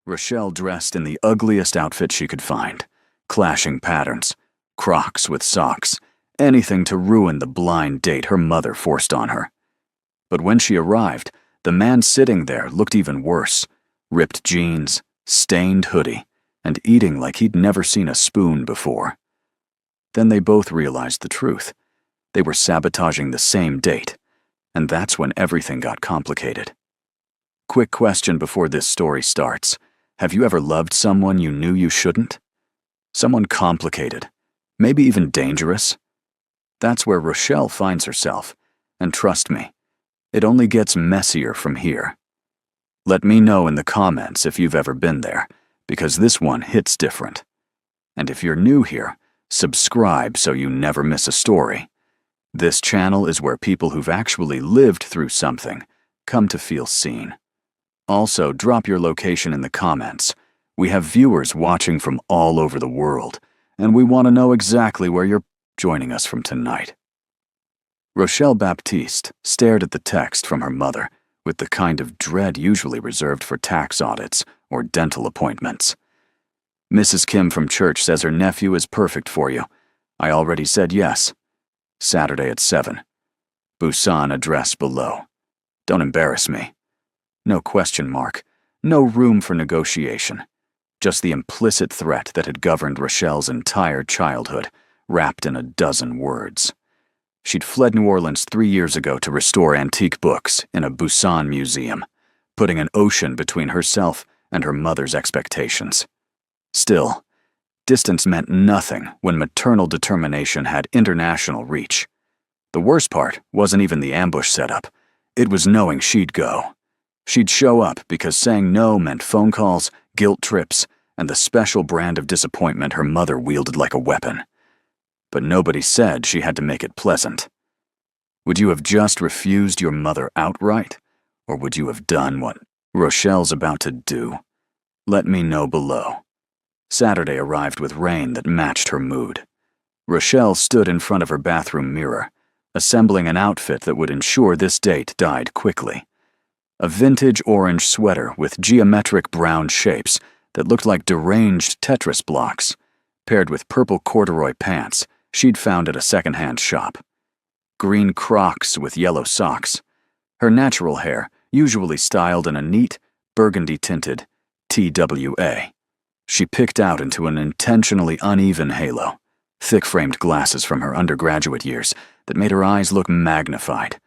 Rochelle dressed in the ugliest outfit she could find, clashing patterns, Crocs with socks, anything to ruin the blind date her mother forced on her. But when she arrived, the man sitting there looked even worse, ripped jeans, stained hoodie, and eating like he'd never seen a spoon before. Then they both realized the truth. They were sabotaging the same date, and that's when everything got complicated. Quick question before this story starts. Have you ever loved someone you knew you shouldn't? Someone complicated, maybe even dangerous? That's where Rochelle finds herself, and trust me, it only gets messier from here. Let me know in the comments if you've ever been there, because this one hits different. And if you're new here, subscribe so you never miss a story. This channel is where people who've actually lived through something come to feel seen. Also, drop your location in the comments. We have viewers watching from all over the world, and we want to know exactly where you're joining us from tonight. Rochelle Baptiste stared at the text from her mother with the kind of dread usually reserved for tax audits or dental appointments. Mrs. Kim from church says her nephew is perfect for you. I already said yes. Saturday at 7. Busan address below. Don't embarrass me. No question mark. No room for negotiation. Just the implicit threat that had governed Rochelle's entire childhood, wrapped in a dozen words. She'd fled New Orleans 3 years ago to restore antique books in a Busan museum, putting an ocean between herself and her mother's expectations. Still, distance meant nothing when maternal determination had international reach. The worst part wasn't even the ambush setup. It was knowing she'd go. She'd show up because saying no meant phone calls, guilt trips, and the special brand of disappointment her mother wielded like a weapon. But nobody said she had to make it pleasant. Would you have just refused your mother outright? Or would you have done what Rochelle's about to do? Let me know below. Saturday arrived with rain that matched her mood. Rochelle stood in front of her bathroom mirror, assembling an outfit that would ensure this date died quickly. A vintage orange sweater with geometric brown shapes that looked like deranged Tetris blocks, paired with purple corduroy pants she'd found at a second-hand shop. Green Crocs with yellow socks. Her natural hair, usually styled in a neat, burgundy-tinted TWA. She picked out into an intentionally uneven halo, thick-framed glasses from her undergraduate years that made her eyes look magnified.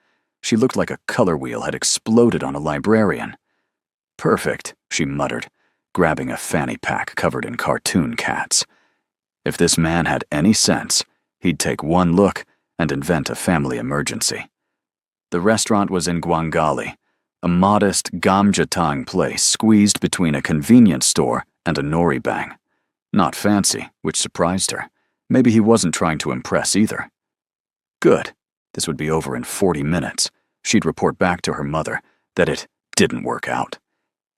She looked like a color wheel had exploded on a librarian. Perfect, she muttered, grabbing a fanny pack covered in cartoon cats. If this man had any sense, he'd take one look and invent a family emergency. The restaurant was in Gwangali, a modest gamjatang place squeezed between a convenience store and a nori bang. Not fancy, which surprised her. Maybe he wasn't trying to impress either. Good. This would be over in 40 minutes. She'd report back to her mother that it didn't work out,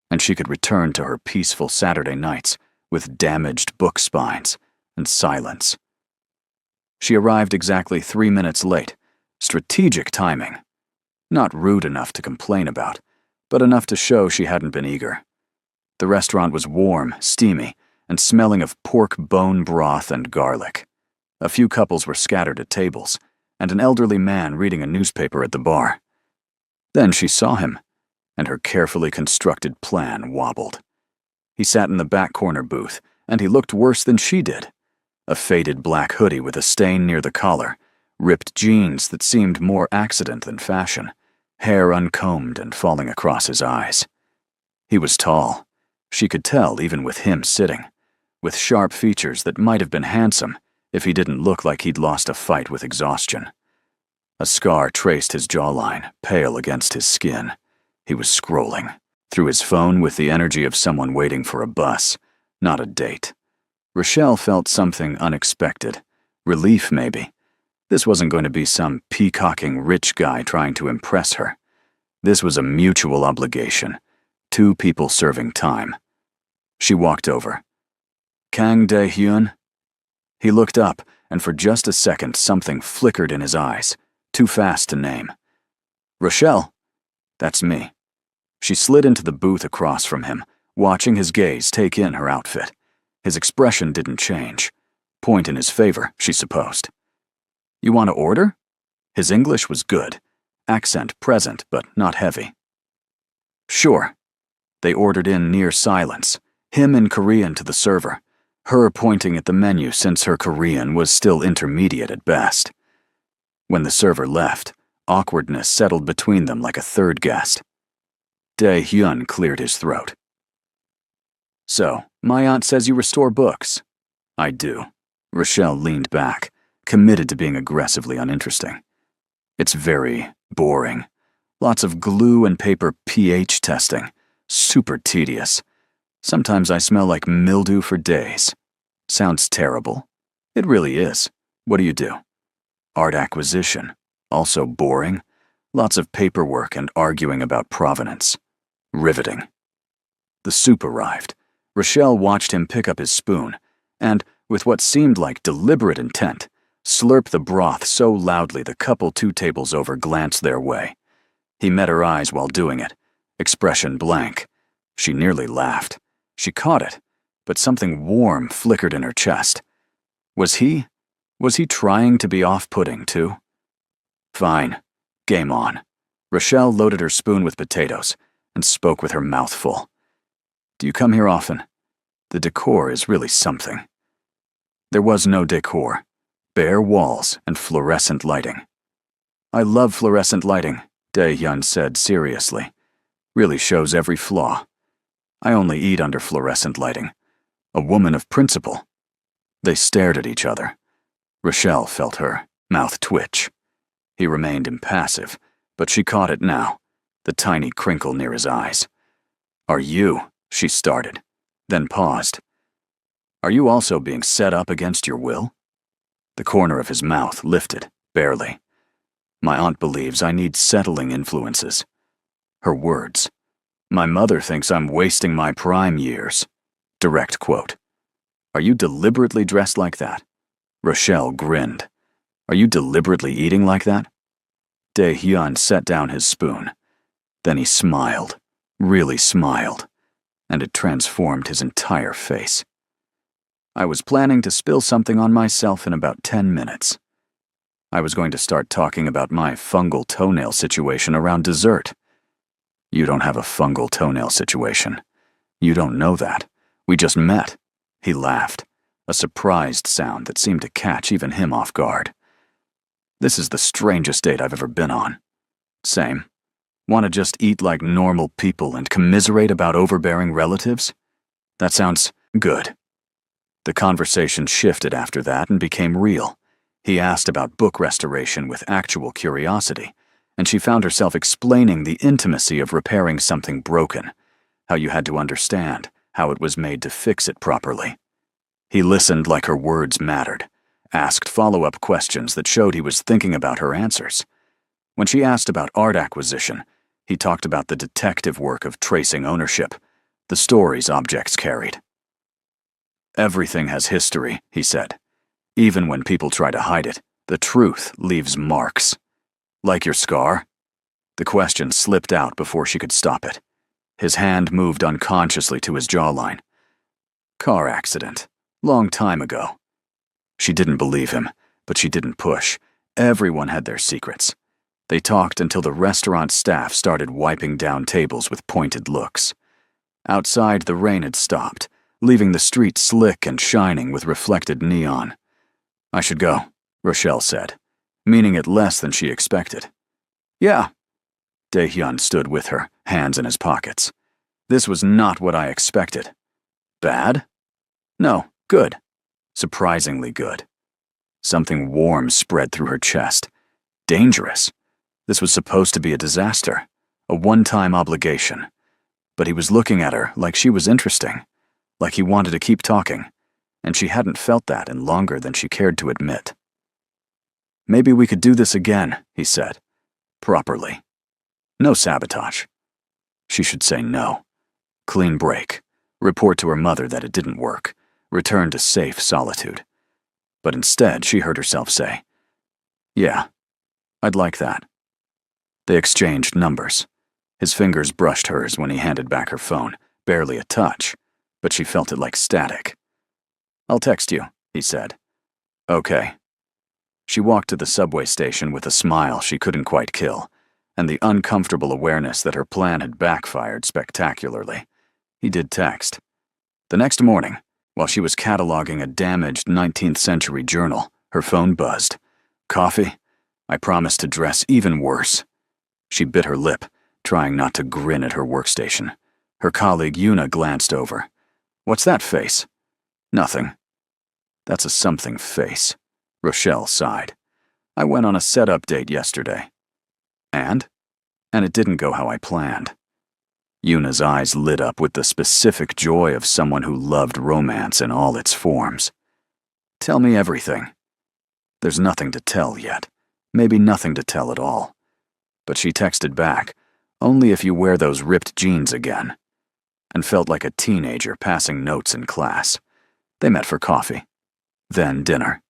and she could return to her peaceful Saturday nights with damaged book spines and silence. She arrived exactly 3 minutes late. Strategic timing. Not rude enough to complain about, but enough to show she hadn't been eager. The restaurant was warm, steamy, and smelling of pork bone broth and garlic. A few couples were scattered at tables, and an elderly man reading a newspaper at the bar. Then she saw him, and her carefully constructed plan wobbled. He sat in the back corner booth, and he looked worse than she did. A faded black hoodie with a stain near the collar, ripped jeans that seemed more accident than fashion, hair uncombed and falling across his eyes. He was tall. She could tell even with him sitting, with sharp features that might have been handsome if he didn't look like he'd lost a fight with exhaustion. A scar traced his jawline, pale against his skin. He was scrolling through his phone with the energy of someone waiting for a bus, not a date. Rochelle felt something unexpected. Relief, maybe. This wasn't going to be some peacocking rich guy trying to impress her. This was a mutual obligation. 2 people serving time. She walked over. Kang Dae-hyun? He looked up, and for just a second something flickered in his eyes, too fast to name. Rochelle? That's me. She slid into the booth across from him, watching his gaze take in her outfit. His expression didn't change. Point in his favor, she supposed. "You want to order?" His English was good. Accent present, but not heavy. "Sure." They ordered in near silence, him in Korean to the server, her pointing at the menu since her Korean was still intermediate at best. When the server left, awkwardness settled between them like a third guest. Dae-hyun cleared his throat. "So, my aunt says you restore books." "I do." Rochelle leaned back, committed to being aggressively uninteresting. "It's very boring. Lots of glue and paper pH testing. Super tedious. Sometimes I smell like mildew for days." "Sounds terrible." "It really is. What do you do?" "Art acquisition. Also boring. Lots of paperwork and arguing about provenance. Riveting." The soup arrived. Rochelle watched him pick up his spoon and, with what seemed like deliberate intent, slurp the broth so loudly the couple 2 tables over glanced their way. He met her eyes while doing it, expression blank. She nearly laughed. She caught it, but something warm flickered in her chest. Was he trying to be off-putting too? "Fine. Game on." Rochelle loaded her spoon with potatoes and spoke with her mouth full. "Do you come here often? The decor is really something." There was no decor. Bare walls and fluorescent lighting. "I love fluorescent lighting," Dae-hyun said seriously. "Really shows every flaw. I only eat under fluorescent lighting. A woman of principle." They stared at each other. Rochelle felt her mouth twitch. He remained impassive, but she caught it now, the tiny crinkle near his eyes. "Are you?" she started, then paused. "Are you also being set up against your will?" The corner of his mouth lifted, barely. "My aunt believes I need settling influences." Her words. "My mother thinks I'm wasting my prime years." Direct quote. "Are you deliberately dressed like that?" Rochelle grinned. "Are you deliberately eating like that?" Dae-hyun set down his spoon. Then he smiled, really smiled, and it transformed his entire face. "I was planning to spill something on myself in about 10 minutes. I was going to start talking about my fungal toenail situation around dessert." "You don't have a fungal toenail situation. You don't know that. We just met." He laughed, a surprised sound that seemed to catch even him off guard. "This is the strangest date I've ever been on." "Same. Want to just eat like normal people and commiserate about overbearing relatives? That sounds good." The conversation shifted after that and became real. He asked about book restoration with actual curiosity, and she found herself explaining the intimacy of repairing something broken, how you had to understand how it was made to fix it properly. He listened like her words mattered, asked follow-up questions that showed he was thinking about her answers. When she asked about art acquisition, he talked about the detective work of tracing ownership, the stories objects carried. "Everything has history," he said. "Even when people try to hide it, the truth leaves marks." "Like your scar?" The question slipped out before she could stop it. His hand moved unconsciously to his jawline. "Car accident. Long time ago." She didn't believe him, but she didn't push. Everyone had their secrets. They talked until the restaurant staff started wiping down tables with pointed looks. Outside, the rain had stopped, leaving the street slick and shining with reflected neon. "I should go," Rochelle said, meaning it less than she expected. "Yeah." Dae-hyun stood with her, hands in his pockets. "This was not what I expected." "Bad?" "No, good. Surprisingly good." Something warm spread through her chest. Dangerous. This was supposed to be a disaster, a one-time obligation. But he was looking at her like she was interesting, like he wanted to keep talking, and she hadn't felt that in longer than she cared to admit. "Maybe we could do this again," he said. "Properly. No sabotage." She should say no. Clean break. Report to her mother that it didn't work. Return to safe solitude. But instead, she heard herself say, "Yeah, I'd like that." They exchanged numbers. His fingers brushed hers when he handed back her phone, barely a touch, but she felt it like static. "I'll text you," he said. "Okay." She walked to the subway station with a smile she couldn't quite kill, and the uncomfortable awareness that her plan had backfired spectacularly. He did text. The next morning, while she was cataloging a damaged 19th century journal, her phone buzzed. "Coffee? I promised to dress even worse." She bit her lip, trying not to grin at her workstation. Her colleague Yuna glanced over. "What's that face?" "Nothing." "That's a something face." Rochelle sighed. "I went on a setup date yesterday." And? "And it didn't go how I planned." Yuna's eyes lit up with the specific joy of someone who loved romance in all its forms. "Tell me everything." "There's nothing to tell yet. Maybe nothing to tell at all." But she texted back, "Only if you wear those ripped jeans again," and felt like a teenager passing notes in class. They met for coffee. Then dinner.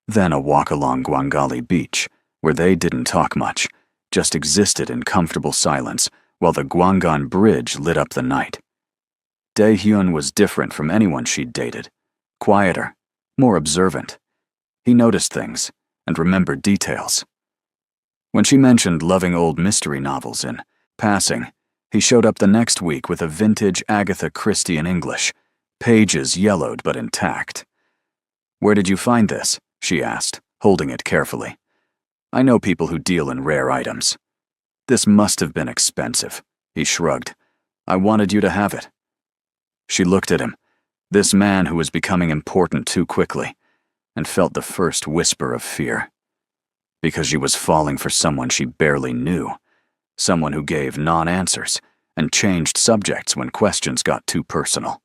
Then a walk along Gwangali Beach, where they didn't talk much, just existed in comfortable silence while the Gwangan Bridge lit up the night. Dae-hyun was different from anyone she'd dated. Quieter, more observant. He noticed things and remembered details. When she mentioned loving old mystery novels in passing, he showed up the next week with a vintage Agatha Christie in English, pages yellowed but intact. "Where did you find this?" she asked, holding it carefully. "I know people who deal in rare items." "This must have been expensive," he shrugged. "I wanted you to have it." She looked at him, this man who was becoming important too quickly, and felt the first whisper of fear. Because she was falling for someone she barely knew, someone who gave non-answers and changed subjects when questions got too personal.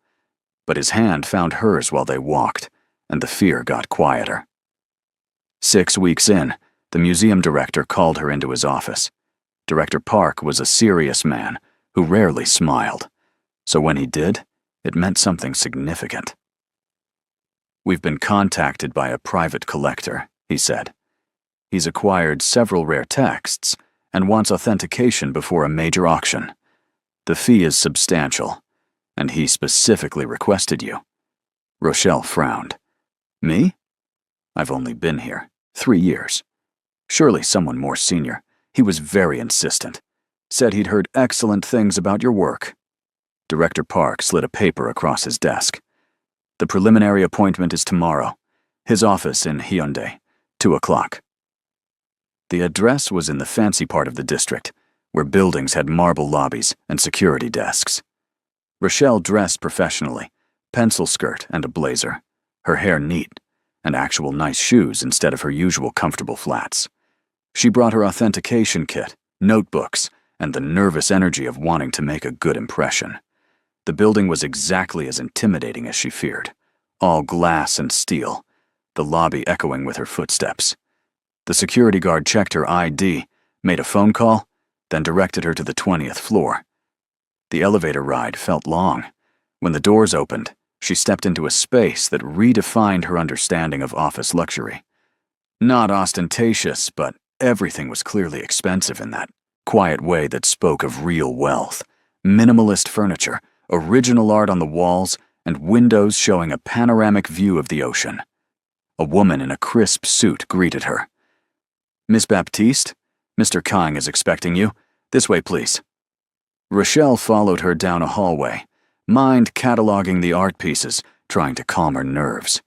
But his hand found hers while they walked, and the fear got quieter. 6 weeks in, the museum director called her into his office. Director Park was a serious man who rarely smiled, so when he did, it meant something significant. "We've been contacted by a private collector," he said. "He's acquired several rare texts and wants authentication before a major auction. The fee is substantial, and he specifically requested you." Rochelle frowned. "Me? I've only been here 3 years. Surely someone more senior. He was very insistent. Said he'd heard excellent things about your work." Director Park slid a paper across his desk. "The preliminary appointment is tomorrow. His office in Hyundai, 2 o'clock. The address was in the fancy part of the district, where buildings had marble lobbies and security desks. Rochelle dressed professionally, pencil skirt and a blazer, her hair neat, and actual nice shoes instead of her usual comfortable flats. She brought her authentication kit, notebooks, and the nervous energy of wanting to make a good impression. The building was exactly as intimidating as she feared, all glass and steel, the lobby echoing with her footsteps. The security guard checked her ID, made a phone call, then directed her to the 20th floor. The elevator ride felt long. When the doors opened, she stepped into a space that redefined her understanding of office luxury. Not ostentatious, but everything was clearly expensive in that quiet way that spoke of real wealth. Minimalist furniture, original art on the walls, and windows showing a panoramic view of the ocean. A woman in a crisp suit greeted her. "Miss Baptiste, Mr. Kang is expecting you. This way, please." Rochelle followed her down a hallway, mind cataloging the art pieces, trying to calm her nerves.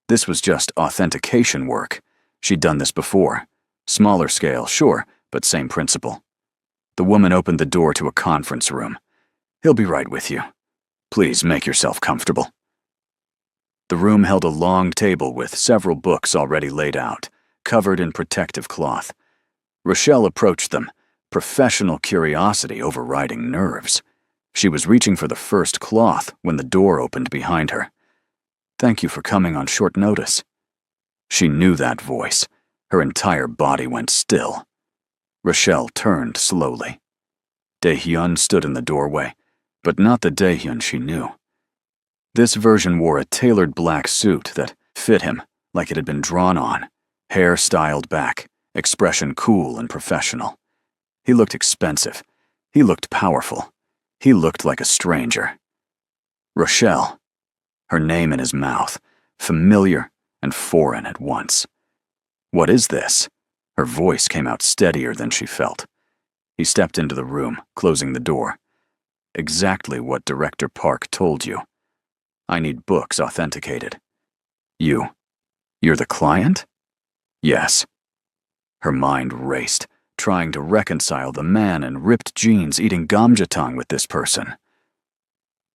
This was just authentication work. She'd done this before. Smaller scale, sure, but same principle. The woman opened the door to a conference room. "He'll be right with you. Please make yourself comfortable." The room held a long table with several books already laid out, covered in protective cloth. Rochelle approached them, professional curiosity overriding nerves. She was reaching for the first cloth when the door opened behind her. "Thank you for coming on short notice." She knew that voice. Her entire body went still. Rochelle turned slowly. Dae-hyun stood in the doorway, but not the Dae-hyun she knew. This version wore a tailored black suit that fit him like it had been drawn on, hair styled back, expression cool and professional. He looked expensive. He looked powerful. He looked like a stranger. Rochelle. Her name in his mouth, familiar and foreign at once. What is this? Her voice came out steadier than she felt. He stepped into the room, closing the door. Exactly what Director Park told you. I need books authenticated. You're the client? Yes. Her mind raced, trying to reconcile the man in ripped jeans eating gamjatang with this person.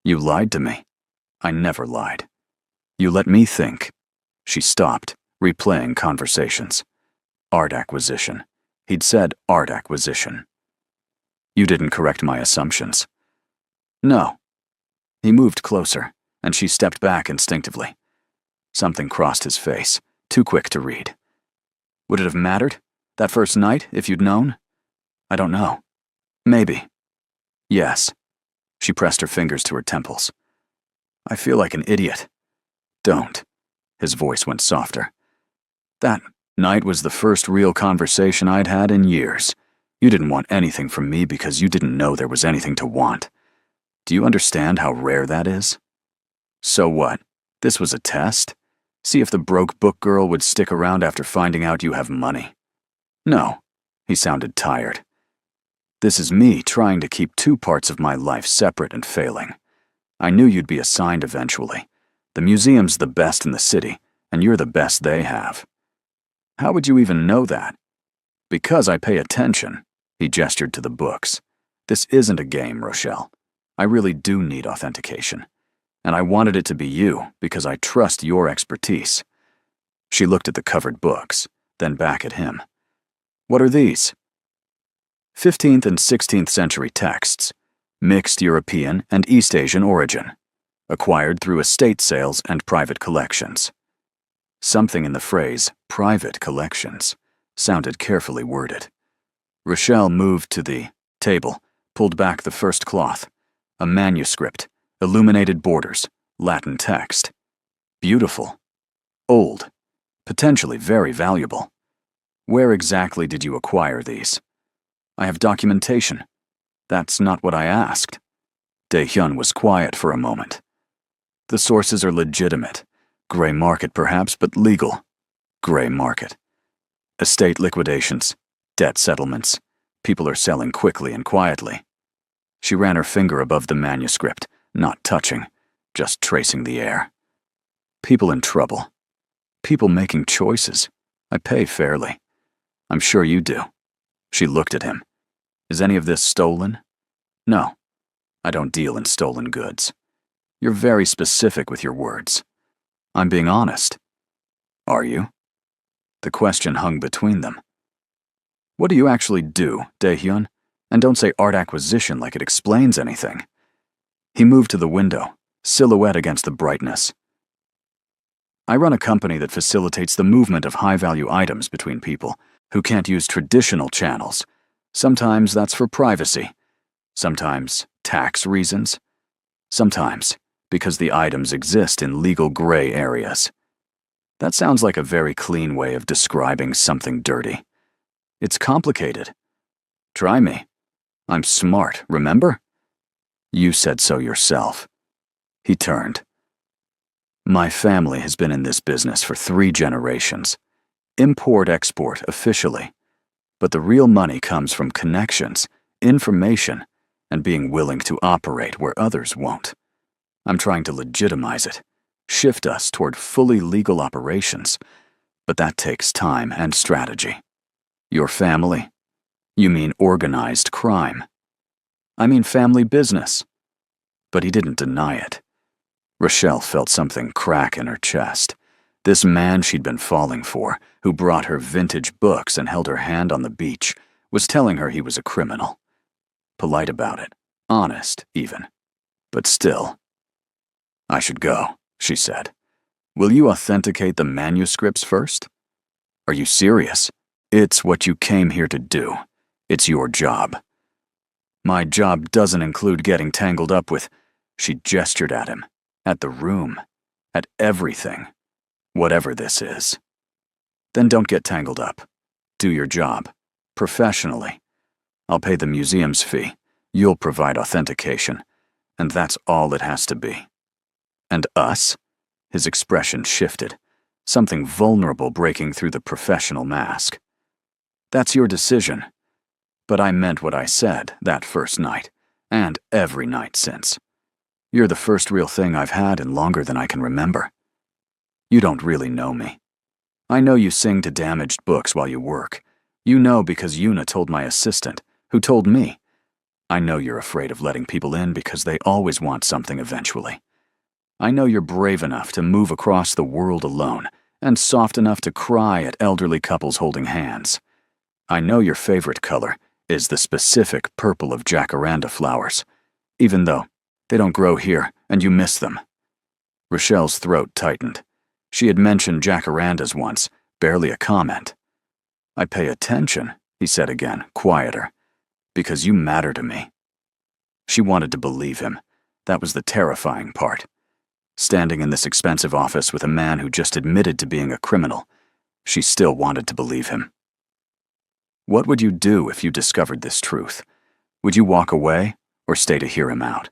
You lied to me. I never lied. You let me think. She stopped, replaying conversations. Art acquisition. He'd said art acquisition. You didn't correct my assumptions. No. He moved closer, and she stepped back instinctively. Something crossed his face, too quick to read. Would it have mattered, that first night, if you'd known? I don't know. Maybe. Yes. She pressed her fingers to her temples. I feel like an idiot. Don't. His voice went softer. That night was the first real conversation I'd had in years. You didn't want anything from me because you didn't know there was anything to want. Do you understand how rare that is? So what? This was a test? See if the broke book girl would stick around after finding out you have money. No. He sounded tired. This is me trying to keep two parts of my life separate and failing. I knew you'd be assigned eventually. The museum's the best in the city, and you're the best they have. How would you even know that? Because I pay attention. He gestured to the books. This isn't a game, Rochelle. I really do need authentication. And I wanted it to be you because I trust your expertise. She looked at the covered books, then back at him. What are these? 15th and 16th century texts, mixed European and East Asian origin, acquired through estate sales and private collections. Something in the phrase, private collections, sounded carefully worded. Rochelle moved to the table, pulled back the first cloth, a manuscript, illuminated borders, Latin text. Beautiful. Old. Potentially very valuable. Where exactly did you acquire these? I have documentation. That's not what I asked. Dae-hyun was quiet for a moment. The sources are legitimate. Gray market perhaps, but legal. Gray market. Estate liquidations, debt settlements. People are selling quickly and quietly. She ran her finger above the manuscript, not touching, just tracing the air. People in trouble. People making choices. I pay fairly. I'm sure you do. She looked at him. Is any of this stolen? No. I don't deal in stolen goods. You're very specific with your words. I'm being honest. Are you? The question hung between them. What do you actually do, Dae-hyun? And don't say art acquisition like it explains anything. He moved to the window, silhouette against the brightness. I run a company that facilitates the movement of high-value items between people who can't use traditional channels. Sometimes that's for privacy. Sometimes tax reasons. Sometimes because the items exist in legal gray areas. That sounds like a very clean way of describing something dirty. It's complicated. Try me. I'm smart, remember? You said so yourself. He turned. My family has been in this business for 3 generations. Import-export officially. But the real money comes from connections, information, and being willing to operate where others won't. I'm trying to legitimize it, shift us toward fully legal operations, but that takes time and strategy. Your family? You mean organized crime. I mean family business. But he didn't deny it. Rochelle felt something crack in her chest. This man she'd been falling for, who brought her vintage books and held her hand on the beach, was telling her he was a criminal. Polite about it, honest even. But still. I should go, she said. Will you authenticate the manuscripts first? Are you serious? It's what you came here to do. It's your job. My job doesn't include getting tangled up with, she gestured at him, at the room, at everything, whatever this is. Then don't get tangled up. Do your job, professionally. I'll pay the museum's fee. You'll provide authentication. And that's all it has to be. And us? His expression shifted, something vulnerable breaking through the professional mask. That's your decision. But I meant what I said that first night, and every night since. You're the first real thing I've had in longer than I can remember. You don't really know me. I know you sing to damaged books while you work. You know because Yuna told my assistant, who told me. I know you're afraid of letting people in because they always want something eventually. I know you're brave enough to move across the world alone, and soft enough to cry at elderly couples holding hands. I know your favorite color is the specific purple of jacaranda flowers, even though they don't grow here and you miss them. Rochelle's throat tightened. She had mentioned jacarandas once, barely a comment. I pay attention, he said again, quieter, because you matter to me. She wanted to believe him. That was the terrifying part. Standing in this expensive office with a man who just admitted to being a criminal, she still wanted to believe him. What would you do if you discovered this truth? Would you walk away or stay to hear him out?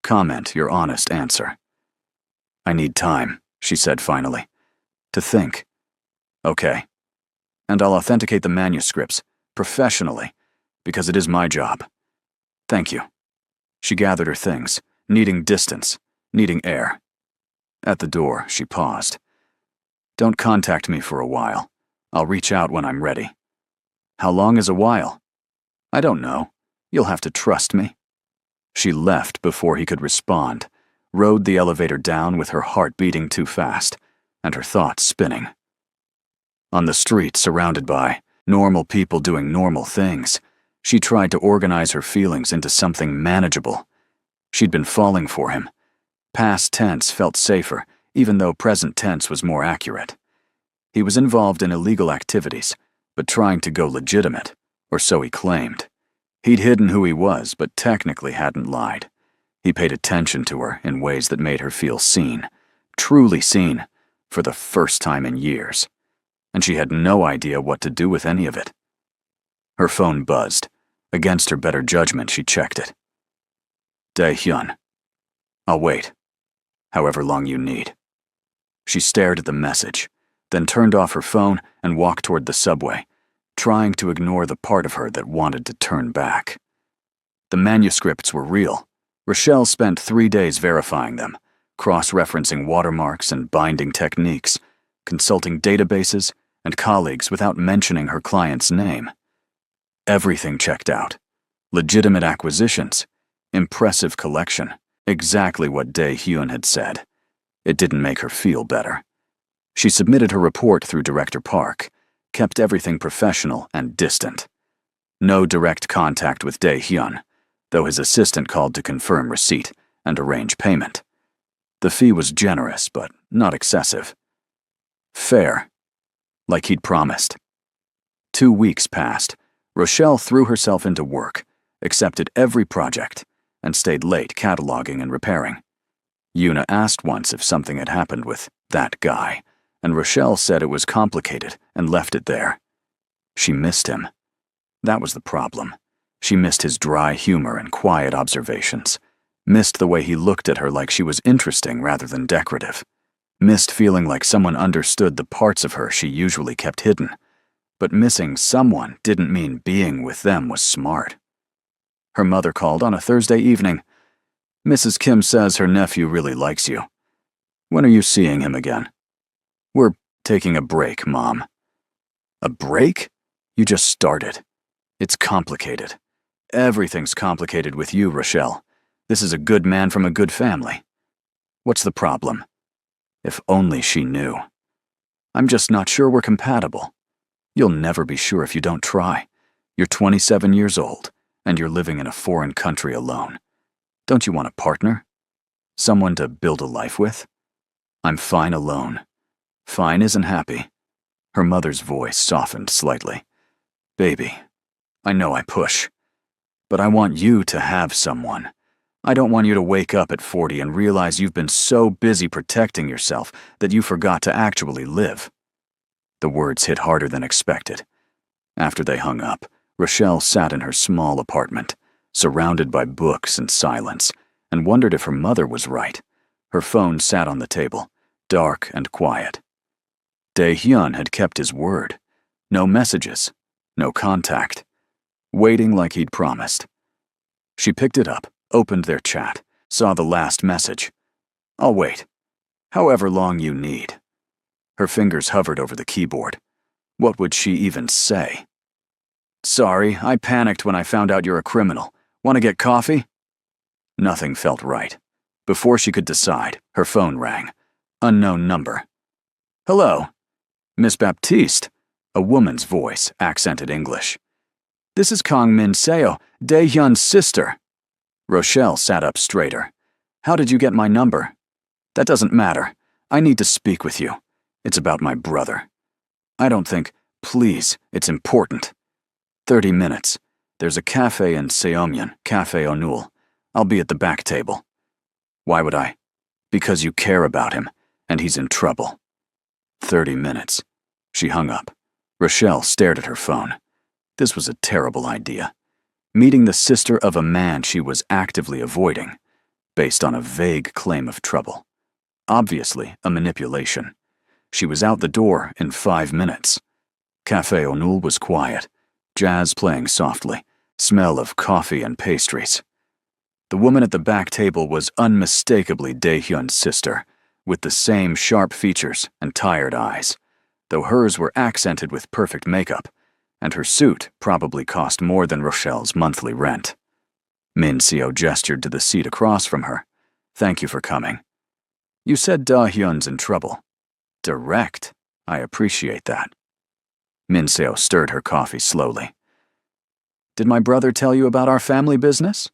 Comment your honest answer. I need time, she said finally, to think. Okay. And I'll authenticate the manuscripts, professionally, because it is my job. Thank you. She gathered her things, needing distance, needing air. At the door, she paused. Don't contact me for a while. I'll reach out when I'm ready. How long is a while? I don't know. You'll have to trust me. She left before he could respond, rode the elevator down with her heart beating too fast, and her thoughts spinning. On the street, surrounded by normal people doing normal things, she tried to organize her feelings into something manageable. She'd been falling for him. Past tense felt safer, even though present tense was more accurate. He was involved in illegal activities, but trying to go legitimate, or so he claimed. He'd hidden who he was, but technically hadn't lied. He paid attention to her in ways that made her feel seen, truly seen, for the first time in years. And she had no idea what to do with any of it. Her phone buzzed. Against her better judgment, she checked it. Dae-hyun. I'll wait. However long you need. She stared at the message, then turned off her phone and walked toward the subway, trying to ignore the part of her that wanted to turn back. The manuscripts were real. Rochelle spent 3 days verifying them, cross-referencing watermarks and binding techniques, consulting databases and colleagues without mentioning her client's name. Everything checked out. Legitimate acquisitions, impressive collection, exactly what Dae-hyun had said. It didn't make her feel better. She submitted her report through Director Park, kept everything professional and distant. No direct contact with Dae-hyun, though his assistant called to confirm receipt and arrange payment. The fee was generous, but not excessive. Fair, like he'd promised. 2 weeks passed. Rochelle threw herself into work, accepted every project, and stayed late cataloging and repairing. Yuna asked once if something had happened with that guy, and Rochelle said it was complicated and left it there. She missed him. That was the problem. She missed his dry humor and quiet observations, missed the way he looked at her like she was interesting rather than decorative, missed feeling like someone understood the parts of her she usually kept hidden. But missing someone didn't mean being with them was smart. Her mother called on a Thursday evening. Mrs. Kim says her nephew really likes you. When are you seeing him again? We're taking a break, Mom. A break? You just started. It's complicated. Everything's complicated with you, Rochelle. This is a good man from a good family. What's the problem? If only she knew. I'm just not sure we're compatible. You'll never be sure if you don't try. You're 27 years old, and you're living in a foreign country alone. Don't you want a partner? Someone to build a life with? I'm fine alone. Fine isn't happy. Her mother's voice softened slightly. Baby, I know I push, but I want you to have someone. I don't want you to wake up at 40 and realize you've been so busy protecting yourself that you forgot to actually live. The words hit harder than expected. After they hung up, Rochelle sat in her small apartment, surrounded by books and silence, and wondered if her mother was right, Her phone sat on the table, dark and quiet. Dae-hyun had kept his word. No messages, no contact. Waiting like he'd promised. She picked it up, opened their chat, saw the last message. "I'll wait. However long you need." Her fingers hovered over the keyboard. What would she even say? "Sorry, I panicked when I found out you're a criminal. Want to get coffee?" Nothing felt right. Before she could decide, her phone rang. Unknown number. "Hello. Miss Baptiste," a woman's voice, accented English. "This is Kang Min-seo, Dae-hyun's sister." Rochelle sat up straighter. "How did you get my number?" "That doesn't matter. I need to speak with you. It's about my brother." "I don't think. Please, it's important." 30 minutes. There's a cafe in Seomyeon, Cafe Onul. I'll be at the back table." "Why would I?" "Because you care about him, and he's in trouble." 30 minutes. She hung up. Rochelle stared at her phone. This was a terrible idea. Meeting the sister of a man she was actively avoiding, based on a vague claim of trouble. Obviously, a manipulation. She was out the door in 5 minutes. Cafe Onul was quiet, jazz playing softly, smell of coffee and pastries. The woman at the back table was unmistakably Dae-hyun's sister, with the same sharp features and tired eyes, though hers were accented with perfect makeup, and her suit probably cost more than Rochelle's monthly rent. Min-seo gestured to the seat across from her. "Thank you for coming. You said Da-hyun's in trouble." "Direct. I appreciate that." Min-seo stirred her coffee slowly. "Did my brother tell you about our family business?"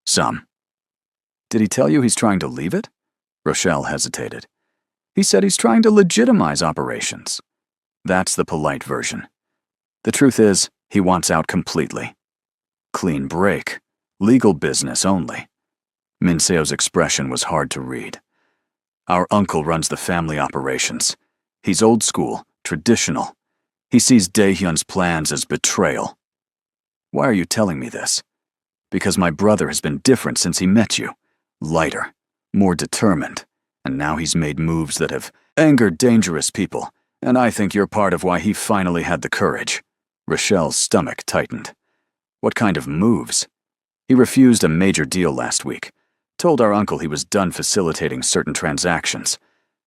"Some." "Did he tell you he's trying to leave it?" Rochelle hesitated. "He said he's trying to legitimize operations." "That's the polite version. The truth is, he wants out completely. Clean break. Legal business only." Min-seo's expression was hard to read. "Our uncle runs the family operations. He's old school, traditional. He sees Dae-hyun's plans as betrayal." "Why are you telling me this?" "Because my brother has been different since he met you. Lighter, more determined, and now he's made moves that have angered dangerous people, and I think you're part of why he finally had the courage." Rochelle's stomach tightened. "What kind of moves?" "He refused a major deal last week. Told our uncle he was done facilitating certain transactions.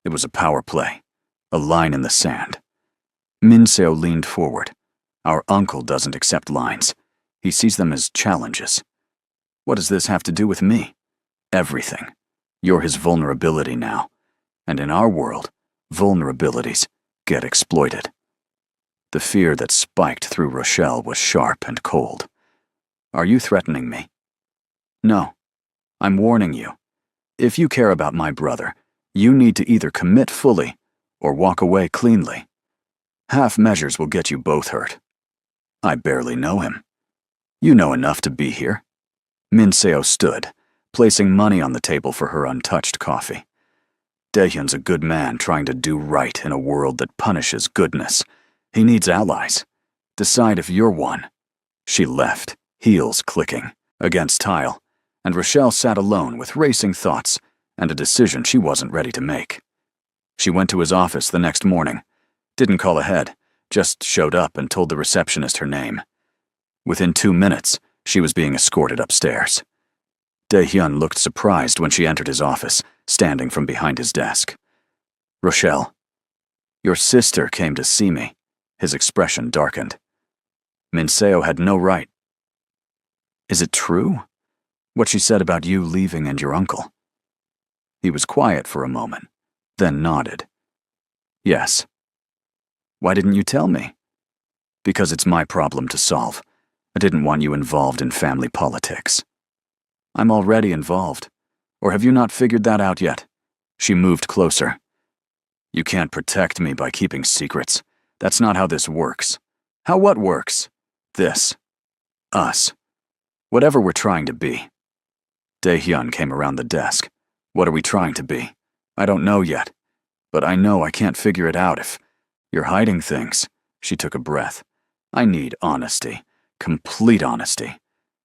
It was a power play. A line in the sand." Min-seo leaned forward. "Our uncle doesn't accept lines. He sees them as challenges." "What does this have to do with me?" "Everything. You're his vulnerability now. And in our world, vulnerabilities get exploited." The fear that spiked through Rochelle was sharp and cold. "Are you threatening me?" "No. I'm warning you. If you care about my brother, you need to either commit fully or walk away cleanly. Half measures will get you both hurt." "I barely know him." "You know enough to be here." Min-seo stood, placing money on the table for her untouched coffee. "Dae-hyun's a good man trying to do right in a world that punishes goodness. He needs allies. Decide if you're one." She left, heels clicking, against tile, and Rochelle sat alone with racing thoughts and a decision she wasn't ready to make. She went to his office the next morning. Didn't call ahead, just showed up and told the receptionist her name. Within 2 minutes, she was being escorted upstairs. Dae-hyun looked surprised when she entered his office, standing from behind his desk. "Rochelle, your sister came to see me." His expression darkened. Min-seo had no right. "Is it true? What she said about you leaving and your uncle?" He was quiet for a moment, then nodded. "Yes." "Why didn't you tell me?" "Because it's my problem to solve. I didn't want you involved in family politics." "I'm already involved. Or have you not figured that out yet?" She moved closer. "You can't protect me by keeping secrets. That's not how this works." "How what works?" "This. Us. Whatever we're trying to be." Dae-hyun came around the desk. "What are we trying to be?" "I don't know yet. But I know I can't figure it out if you're hiding things." She took a breath. "I need honesty. Complete honesty.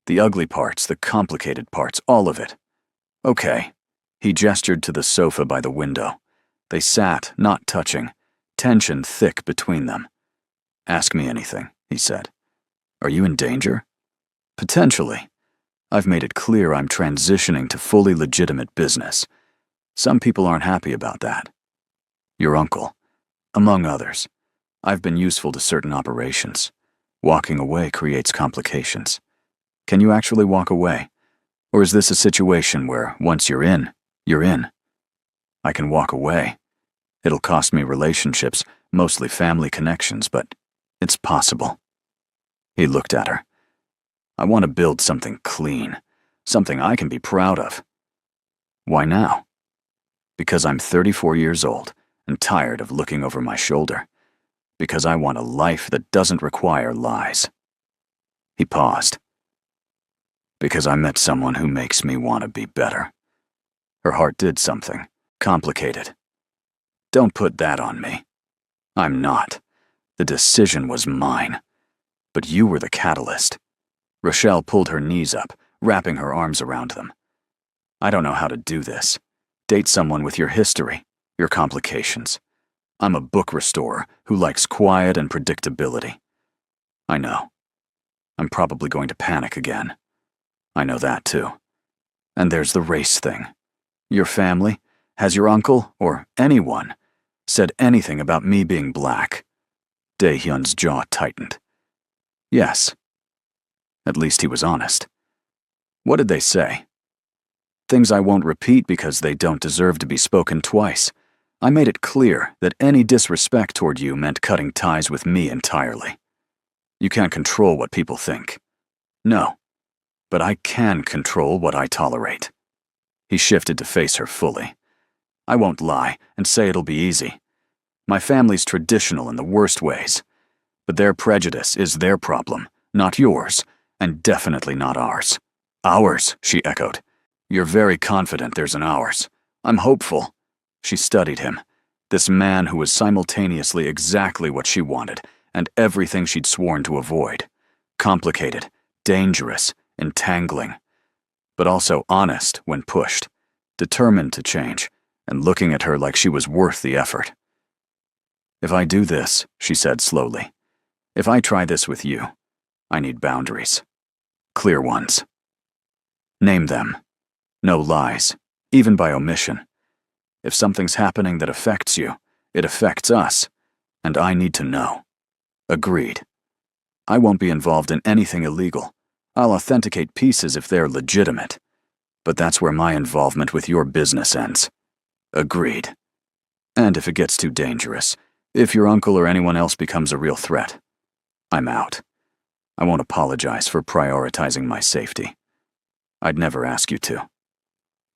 The ugly parts, the complicated parts, all of it." "Okay." He gestured to the sofa by the window. They sat, not touching, tension thick between them. "Ask me anything," he said. "Are you in danger?" "Potentially. I've made it clear I'm transitioning to fully legitimate business. Some people aren't happy about that. Your uncle, among others. I've been useful to certain operations. Walking away creates complications. Can you actually walk away? Or is this a situation where, once you're in, you're in? I can walk away. It'll cost me relationships, mostly family connections, but it's possible." He looked at her. "I want to build something clean, something I can be proud of." "Why now?" "Because I'm 34 years old and tired of looking over my shoulder. Because I want a life that doesn't require lies." He paused. "Because I met someone who makes me want to be better." Her heart did something complicated. "Don't put that on me. I'm not. The decision was mine. But you were the catalyst." Rochelle pulled her knees up, wrapping her arms around them. "I don't know how to do this. Date someone with your history, your complications. I'm a book restorer who likes quiet and predictability. I know. I'm probably going to panic again. I know that too. And there's the race thing. Your family, has your uncle, or anyone, said anything about me being black?" Dae-hyun's jaw tightened. "Yes." At least he was honest. "What did they say?" "Things I won't repeat because they don't deserve to be spoken twice. I made it clear that any disrespect toward you meant cutting ties with me entirely. You can't control what people think." "No, but I can control what I tolerate." He shifted to face her fully. "I won't lie and say it'll be easy. My family's traditional in the worst ways. But their prejudice is their problem, not yours, and definitely not ours." "Ours," she echoed. "You're very confident there's an ours. I'm hopeful." She studied him, this man who was simultaneously exactly what she wanted and everything she'd sworn to avoid. Complicated, dangerous, entangling, but also honest when pushed, determined to change, and looking at her like she was worth the effort. "If I do this," she said slowly, "if I try this with you, I need boundaries. Clear ones. Name them. No lies, even by omission. If something's happening that affects you, it affects us, and I need to know." "Agreed. I won't be involved in anything illegal. I'll authenticate pieces if they're legitimate. But that's where my involvement with your business ends." "Agreed. And if it gets too dangerous, if your uncle or anyone else becomes a real threat, I'm out. I won't apologize for prioritizing my safety. I'd never ask you to."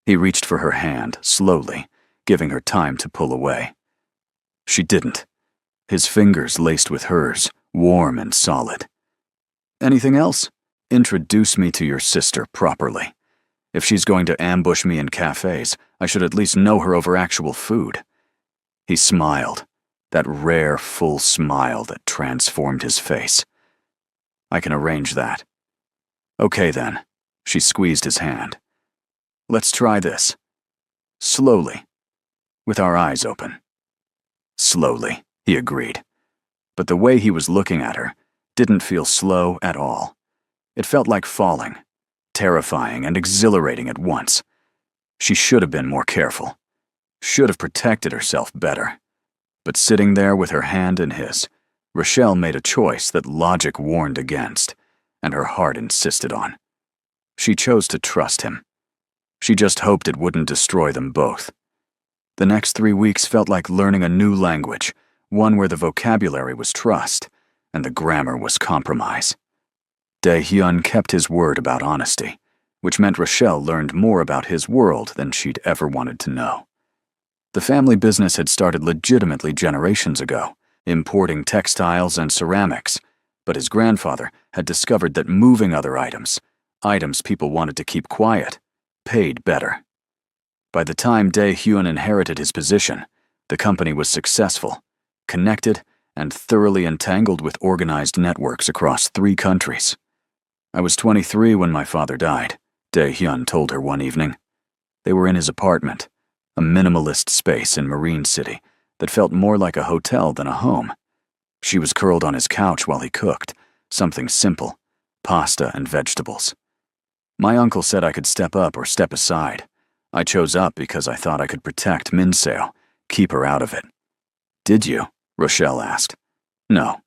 He reached for her hand, slowly, giving her time to pull away. She didn't. His fingers laced with hers, warm and solid. "Anything else? Introduce me to your sister properly. If she's going to ambush me in cafes, I should at least know her over actual food." He smiled, that rare, full smile that transformed his face. "I can arrange that." "Okay then." She squeezed his hand. "Let's try this. Slowly. With our eyes open." "Slowly," he agreed. But the way he was looking at her didn't feel slow at all. It felt like falling, terrifying and exhilarating at once. She should have been more careful, should have protected herself better. But sitting there with her hand in his, Rochelle made a choice that logic warned against, and her heart insisted on. She chose to trust him. She just hoped it wouldn't destroy them both. The next 3 weeks felt like learning a new language, one where the vocabulary was trust, and the grammar was compromise. Dae-hyun kept his word about honesty, which meant Rochelle learned more about his world than she'd ever wanted to know. The family business had started legitimately generations ago, importing textiles and ceramics, but his grandfather had discovered that moving other items people wanted to keep quiet, paid better. By the time Dae-hyun inherited his position, the company was successful, connected, and thoroughly entangled with organized networks across 3 countries. "I was 23 when my father died," Dae-hyun told her one evening. They were in his apartment, a minimalist space in Marine City that felt more like a hotel than a home. She was curled on his couch while he cooked, something simple, pasta and vegetables. My uncle said I could step up or step aside. I chose up because I thought I could protect Minseo, keep her out of it. Did you? Rochelle asked. No.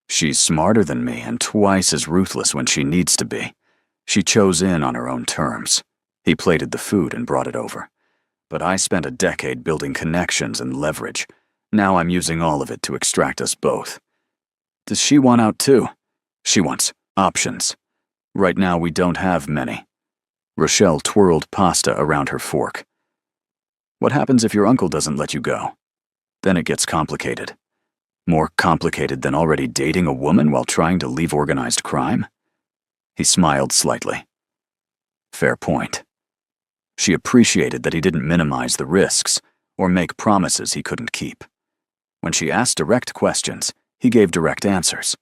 She's smarter than me and twice as ruthless when she needs to be. She chose in on her own terms. He plated the food and brought it over. But I spent a decade building connections and leverage. Now I'm using all of it to extract us both. Does she want out too? She wants options. Right now we don't have many. Rochelle twirled pasta around her fork. What happens if your uncle doesn't let you go? Then it gets complicated. More complicated than already dating a woman while trying to leave organized crime? He smiled slightly. Fair point. She appreciated that he didn't minimize the risks or make promises he couldn't keep. When she asked direct questions, he gave direct answers.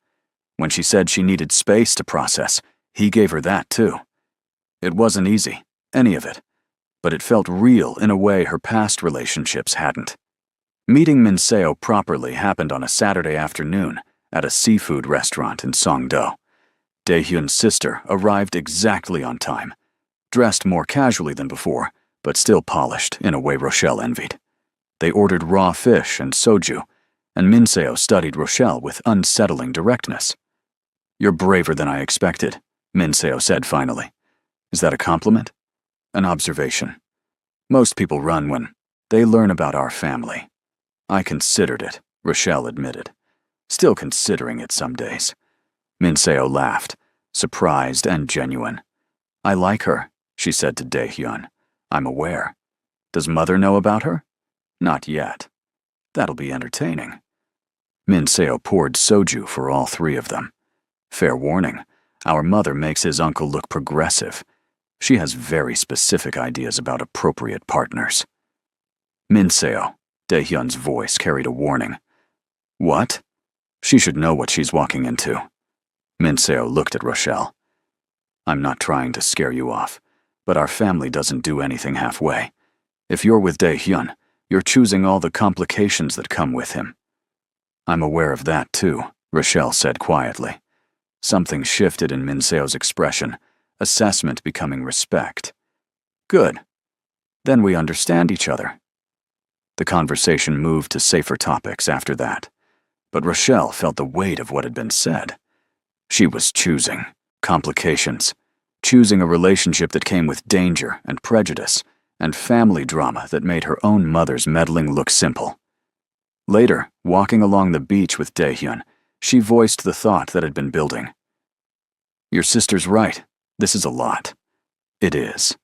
When she said she needed space to process, he gave her that too. It wasn't easy, any of it, but it felt real in a way her past relationships hadn't. Meeting Minseo properly happened on a Saturday afternoon at a seafood restaurant in Songdo. Daehyun's sister arrived exactly on time, dressed more casually than before, but still polished in a way Rochelle envied. They ordered raw fish and soju, and Minseo studied Rochelle with unsettling directness. You're braver than I expected, Minseo said finally. Is that a compliment? An observation. Most people run when they learn about our family. I considered it, Rochelle admitted. Still considering it some days. Minseo laughed, surprised and genuine. I like her, she said to Daehyun. I'm aware. Does Mother know about her? Not yet. That'll be entertaining. Minseo poured soju for all three of them. Fair warning, our mother makes his uncle look progressive. She has very specific ideas about appropriate partners. Minseo, Daehyun's voice carried a warning. What? She should know what she's walking into. Minseo looked at Rochelle. I'm not trying to scare you off, but our family doesn't do anything halfway. If you're with Daehyun, you're choosing all the complications that come with him. I'm aware of that too, Rochelle said quietly. Something shifted in Minseo's expression, assessment becoming respect. Good. Then we understand each other. The conversation moved to safer topics after that, but Rochelle felt the weight of what had been said. She was choosing complications, choosing a relationship that came with danger and prejudice, and family drama that made her own mother's meddling look simple. Later, walking along the beach with Daehyun, she voiced the thought that had been building. Your sister's right. This is a lot. It is.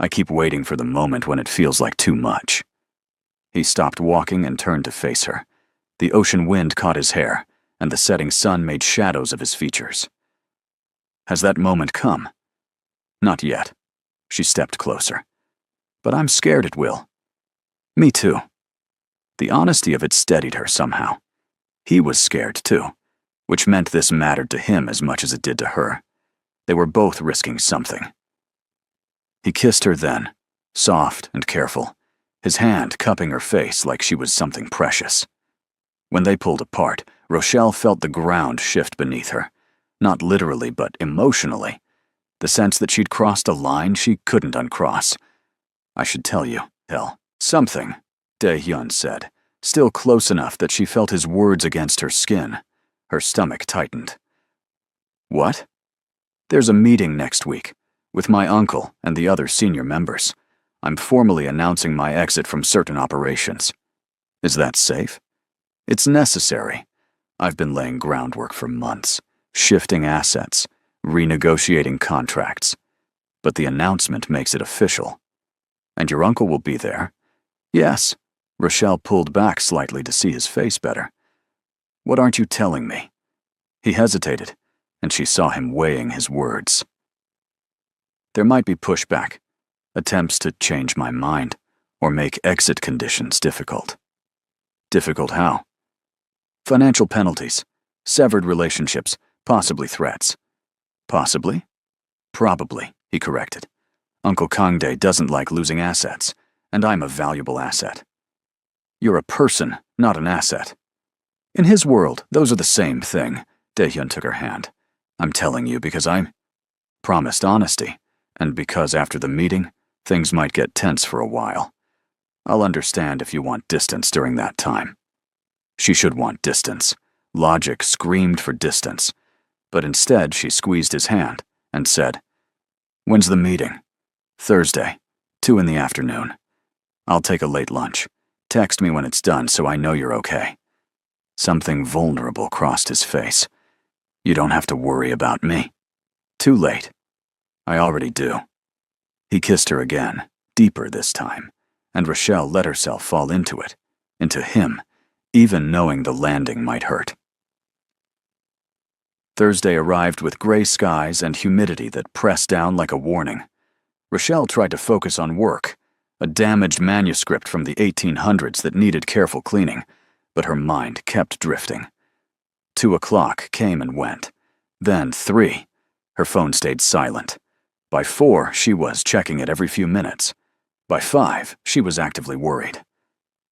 I keep waiting for the moment when it feels like too much. He stopped walking and turned to face her. The ocean wind caught his hair, and the setting sun made shadows of his features. Has that moment come? Not yet. She stepped closer. But I'm scared it will. Me too. The honesty of it steadied her somehow. He was scared too, which meant this mattered to him as much as it did to her. They were both risking something. He kissed her then, soft and careful, his hand cupping her face like she was something precious. When they pulled apart, Rochelle felt the ground shift beneath her, not literally but emotionally, the sense that she'd crossed a line she couldn't uncross. I should tell you, something, Daehyun said, still close enough that she felt his words against her skin. Her stomach tightened. What? There's a meeting next week, with my uncle and the other senior members. I'm formally announcing my exit from certain operations. Is that safe? It's necessary. I've been laying groundwork for months, shifting assets, renegotiating contracts. But the announcement makes it official. And your uncle will be there? Yes. Rochelle pulled back slightly to see his face better. What aren't you telling me? He hesitated, and she saw him weighing his words. There might be pushback, attempts to change my mind, or make exit conditions difficult. Difficult how? Financial penalties, severed relationships, possibly threats. Possibly? Probably, he corrected. Uncle Kangde doesn't like losing assets, and I'm a valuable asset. You're a person, not an asset. In his world, those are the same thing. Daehyun took her hand. I'm telling you because I promised honesty, and because after the meeting, things might get tense for a while. I'll understand if you want distance during that time. She should want distance. Logic screamed for distance. But instead, she squeezed his hand and said, "When's the meeting?" "Thursday, 2 in the afternoon. I'll take a late lunch. Text me when it's done so I know you're okay." Something vulnerable crossed his face. "You don't have to worry about me." "Too late. I already do." He kissed her again, deeper this time, and Rochelle let herself fall into it, into him, even knowing the landing might hurt. Thursday arrived with gray skies and humidity that pressed down like a warning. Rochelle tried to focus on work, a damaged manuscript from the 1800s that needed careful cleaning, but her mind kept drifting. 2 o'clock came and went. Then 3. Her phone stayed silent. By 4, she was checking it every few minutes. By 5, she was actively worried.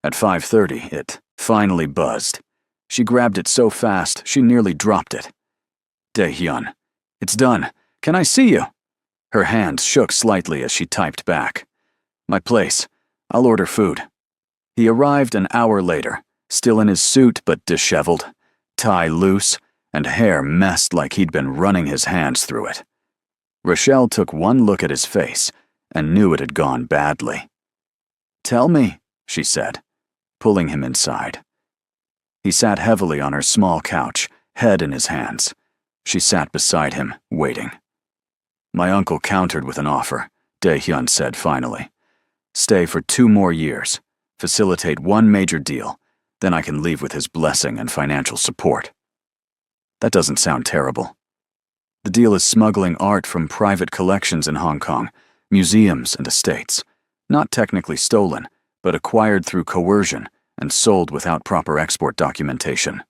At 5:30, it finally buzzed. She grabbed it so fast, she nearly dropped it. "Daehyun, it's done. Can I see you?" Her hands shook slightly as she typed back. "My place. I'll order food." He arrived an hour later, still in his suit but disheveled, tie loose, and hair messed like he'd been running his hands through it. Rochelle took one look at his face and knew it had gone badly. "Tell me," she said, pulling him inside. He sat heavily on her small couch, head in his hands. She sat beside him, waiting. "My uncle countered with an offer," Daehyun said finally. "Stay for 2 more years, facilitate 1 major deal, then I can leave with his blessing and financial support." That doesn't sound terrible. The deal is smuggling art from private collections in Hong Kong, museums and estates, not technically stolen, but acquired through coercion and sold without proper export documentation.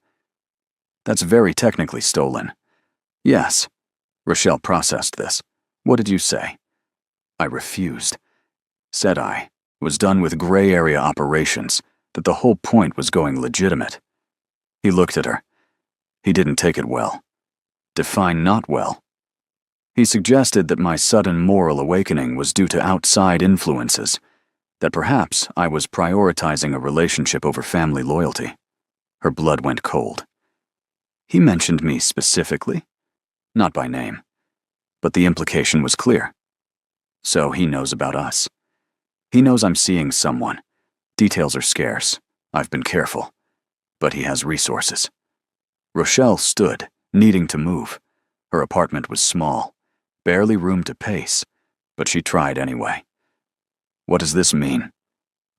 That's very technically stolen. Yes. Rochelle processed this. "What did you say?" "I refused. Said I was done with gray area operations, that the whole point was going legitimate." He looked at her. He didn't take it well. Define not well. He suggested that my sudden moral awakening was due to outside influences, that perhaps I was prioritizing a relationship over family loyalty. Her blood went cold. He mentioned me specifically? Not by name. But the implication was clear. So he knows about us. He knows I'm seeing someone. Details are scarce. I've been careful. But he has resources. Rochelle stood, needing to move. Her apartment was small, barely room to pace, but she tried anyway. "What does this mean?"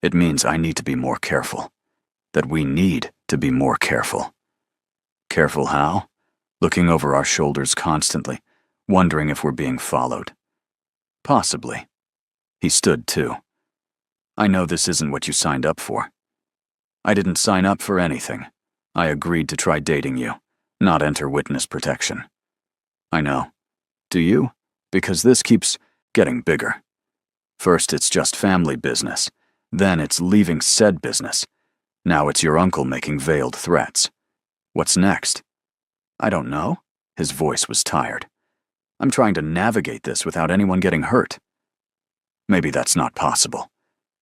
"It means I need to be more careful. That we need to be more careful." "Careful how?" "Looking over our shoulders constantly, wondering if we're being followed." "Possibly." He stood too. "I know this isn't what you signed up for." "I didn't sign up for anything. I agreed to try dating you, not enter witness protection." "I know. Do you? Because this keeps getting bigger. First it's just family business, then it's leaving said business. Now it's your uncle making veiled threats. What's next?" "I don't know." His voice was tired. "I'm trying to navigate this without anyone getting hurt." "Maybe that's not possible.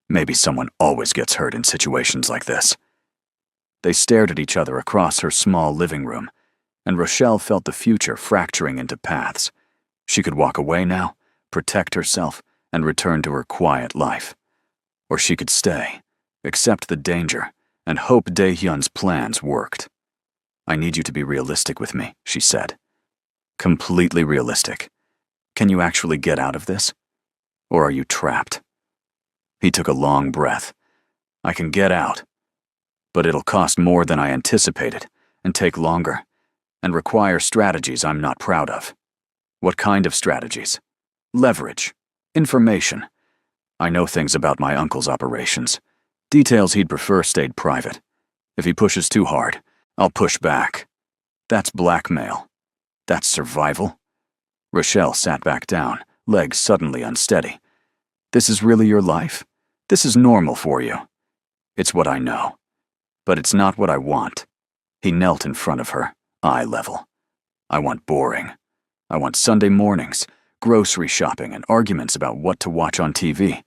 Maybe someone always gets hurt in situations like this." They stared at each other across her small living room, and Rochelle felt the future fracturing into paths. She could walk away now, protect herself, and return to her quiet life. Or she could stay, accept the danger, and hope Daehyun's plans worked. "I need you to be realistic with me," she said. "Completely realistic. Can you actually get out of this? Or are you trapped?" He took a long breath. "I can get out. But it'll cost more than I anticipated, and take longer, and require strategies I'm not proud of." "What kind of strategies?" "Leverage. Information. I know things about my uncle's operations. Details he'd prefer stayed private. If he pushes too hard, I'll push back. That's blackmail. That's survival." Rochelle sat back down, legs suddenly unsteady, This is really your life? This is normal for you. It's what I know. But it's not what I want. He knelt in front of her, eye level. I want boring. I want Sunday mornings, grocery shopping, and arguments about what to watch on TV.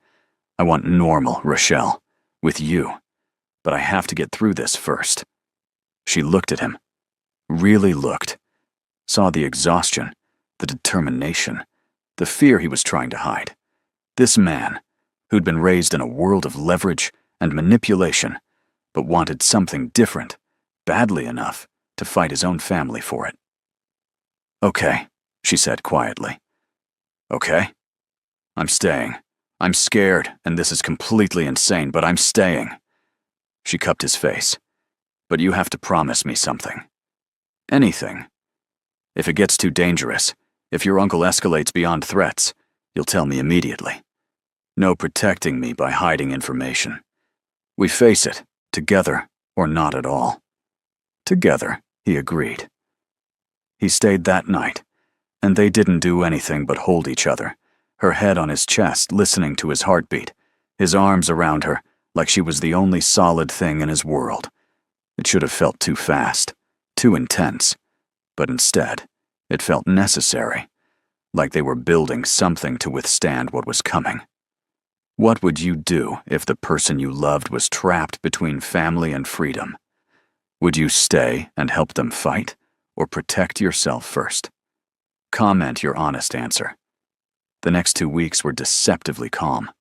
I want normal, Rochelle, with you. But I have to get through this first. She looked at him. Really looked. Saw the exhaustion, the determination, the fear he was trying to hide. This man, who'd been raised in a world of leverage and manipulation, but wanted something different, badly enough, to fight his own family for it. Okay, she said quietly. Okay? I'm staying. I'm scared, and this is completely insane, but I'm staying. She cupped his face. But you have to promise me something. Anything. If it gets too dangerous, if your uncle escalates beyond threats, you'll tell me immediately. No protecting me by hiding information. We face it, together or not at all. Together, he agreed. He stayed that night, and they didn't do anything but hold each other, her head on his chest, listening to his heartbeat, his arms around her like she was the only solid thing in his world. It should have felt too fast, too intense, but instead, it felt necessary, like they were building something to withstand what was coming. What would you do if the person you loved was trapped between family and freedom? Would you stay and help them fight, or protect yourself first? Comment your honest answer. The next 2 weeks were deceptively calm.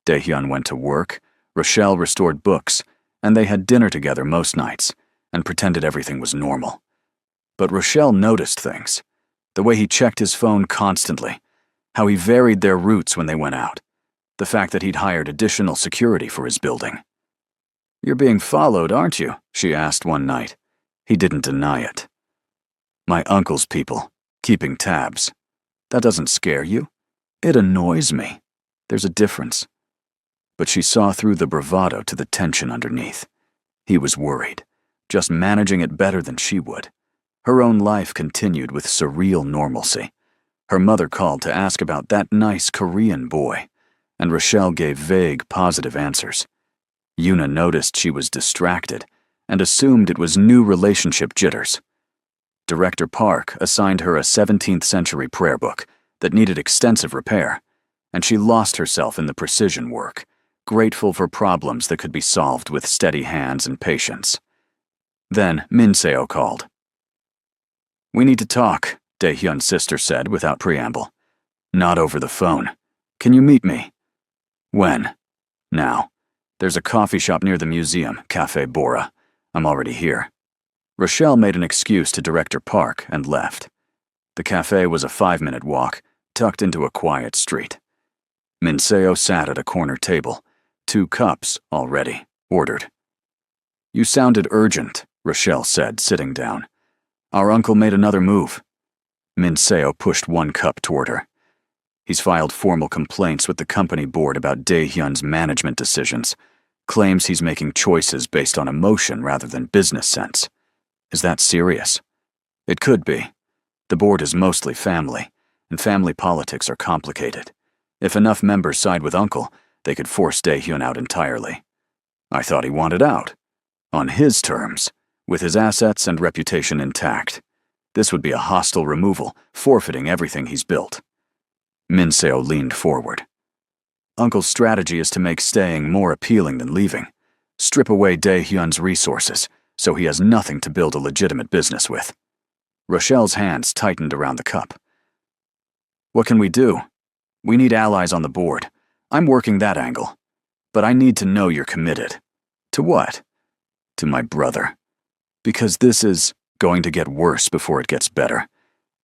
Dae-hyun went to work, Rochelle restored books, and they had dinner together most nights, and pretended everything was normal. But Rochelle noticed things. The way he checked his phone constantly, how he varied their routes when they went out, the fact that he'd hired additional security for his building. "You're being followed, aren't you?" she asked one night. He didn't deny it. "My uncle's people, keeping tabs. That doesn't scare you? It annoys me. There's a difference." But she saw through the bravado to the tension underneath. He was worried, just managing it better than she would. Her own life continued with surreal normalcy. Her mother called to ask about that nice Korean boy, and Rochelle gave vague, positive answers. Yuna noticed she was distracted and assumed it was new relationship jitters. Director Park assigned her a 17th century prayer book that needed extensive repair, and she lost herself in the precision work, grateful for problems that could be solved with steady hands and patience. Then Min Seo called. "We need to talk," Dae-hyun's sister said without preamble. "Not over the phone. Can you meet me?" "When?" "Now. There's a coffee shop near the museum, Cafe Bora. I'm already here." Rochelle made an excuse to Director Park and left. The cafe was a 5-minute walk, tucked into a quiet street. Min Seo sat at a corner table, 2 cups already ordered. "You sounded urgent," Rochelle said, sitting down. "Our uncle made another move." Min Seo pushed 1 cup toward her. "He's filed formal complaints with the company board about Dae-hyun's management decisions. Claims he's making choices based on emotion rather than business sense. Is that serious?" "It could be. The board is mostly family, and family politics are complicated. If enough members side with Uncle, they could force Dae-hyun out entirely. I thought he wanted out. On his terms, with his assets and reputation intact. This would be a hostile removal, forfeiting everything he's built." Min Seo leaned forward. "Uncle's strategy is to make staying more appealing than leaving. Strip away Dae-hyun's resources, so he has nothing to build a legitimate business with." Rochelle's hands tightened around the cup. "What can we do? We need allies on the board. I'm working that angle. But I need to know you're committed." "To what?" "To my brother. Because this is going to get worse before it gets better.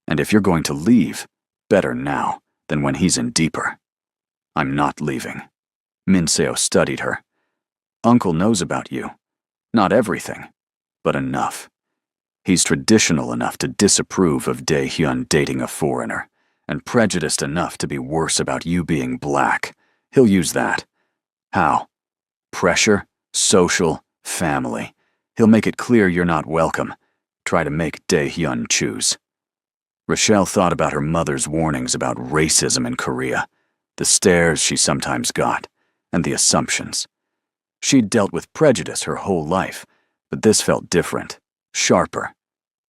And if you're going to leave, better now than when he's in deeper." "I'm not leaving." Min Seo studied her. "Uncle knows about you. Not everything, but enough. He's traditional enough to disapprove of Dae-hyun dating a foreigner, and prejudiced enough to be worse about you being black. He'll use that. How? Pressure, social, family. He'll make it clear you're not welcome. Try to make Dae-hyun choose." Rochelle thought about her mother's warnings about racism in Korea. The stares she sometimes got, and the assumptions. She'd dealt with prejudice her whole life, but this felt different, sharper,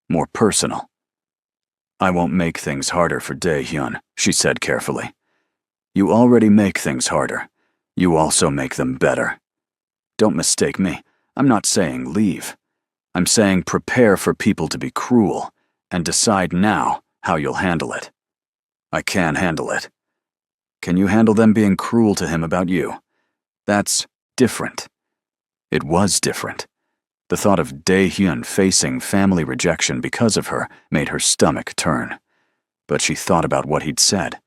more personal. "I won't make things harder for Dae-hyun," she said carefully. "You already make things harder. You also make them better. Don't mistake me. I'm not saying leave. I'm saying prepare for people to be cruel, and decide now how you'll handle it." "I can handle it." "Can you handle them being cruel to him about you?" "That's different." It was different. The thought of Dae-hyun facing family rejection because of her made her stomach turn. But she thought about what he'd said,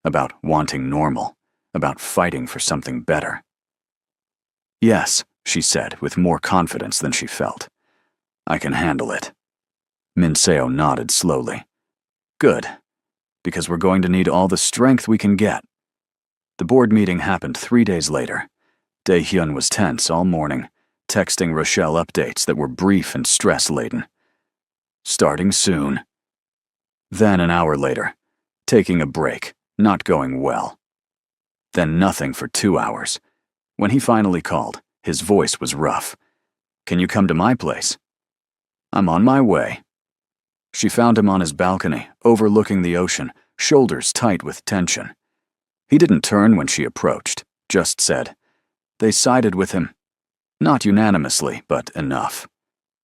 about wanting normal, about fighting for something better. "Yes," she said with more confidence than she felt. "I can handle it." Min-seo nodded slowly. "Good, because we're going to need all the strength we can get." The board meeting happened 3 days later. Dae-hyun was tense all morning, texting Rochelle updates that were brief and stress-laden. "Starting soon." Then an hour later, taking a break, not going well. Then nothing for 2 hours. When he finally called, his voice was rough. "Can you come to my place?" "I'm on my way." She found him on his balcony, overlooking the ocean, shoulders tight with tension. He didn't turn when she approached, just said, "They sided with him. Not unanimously, but enough."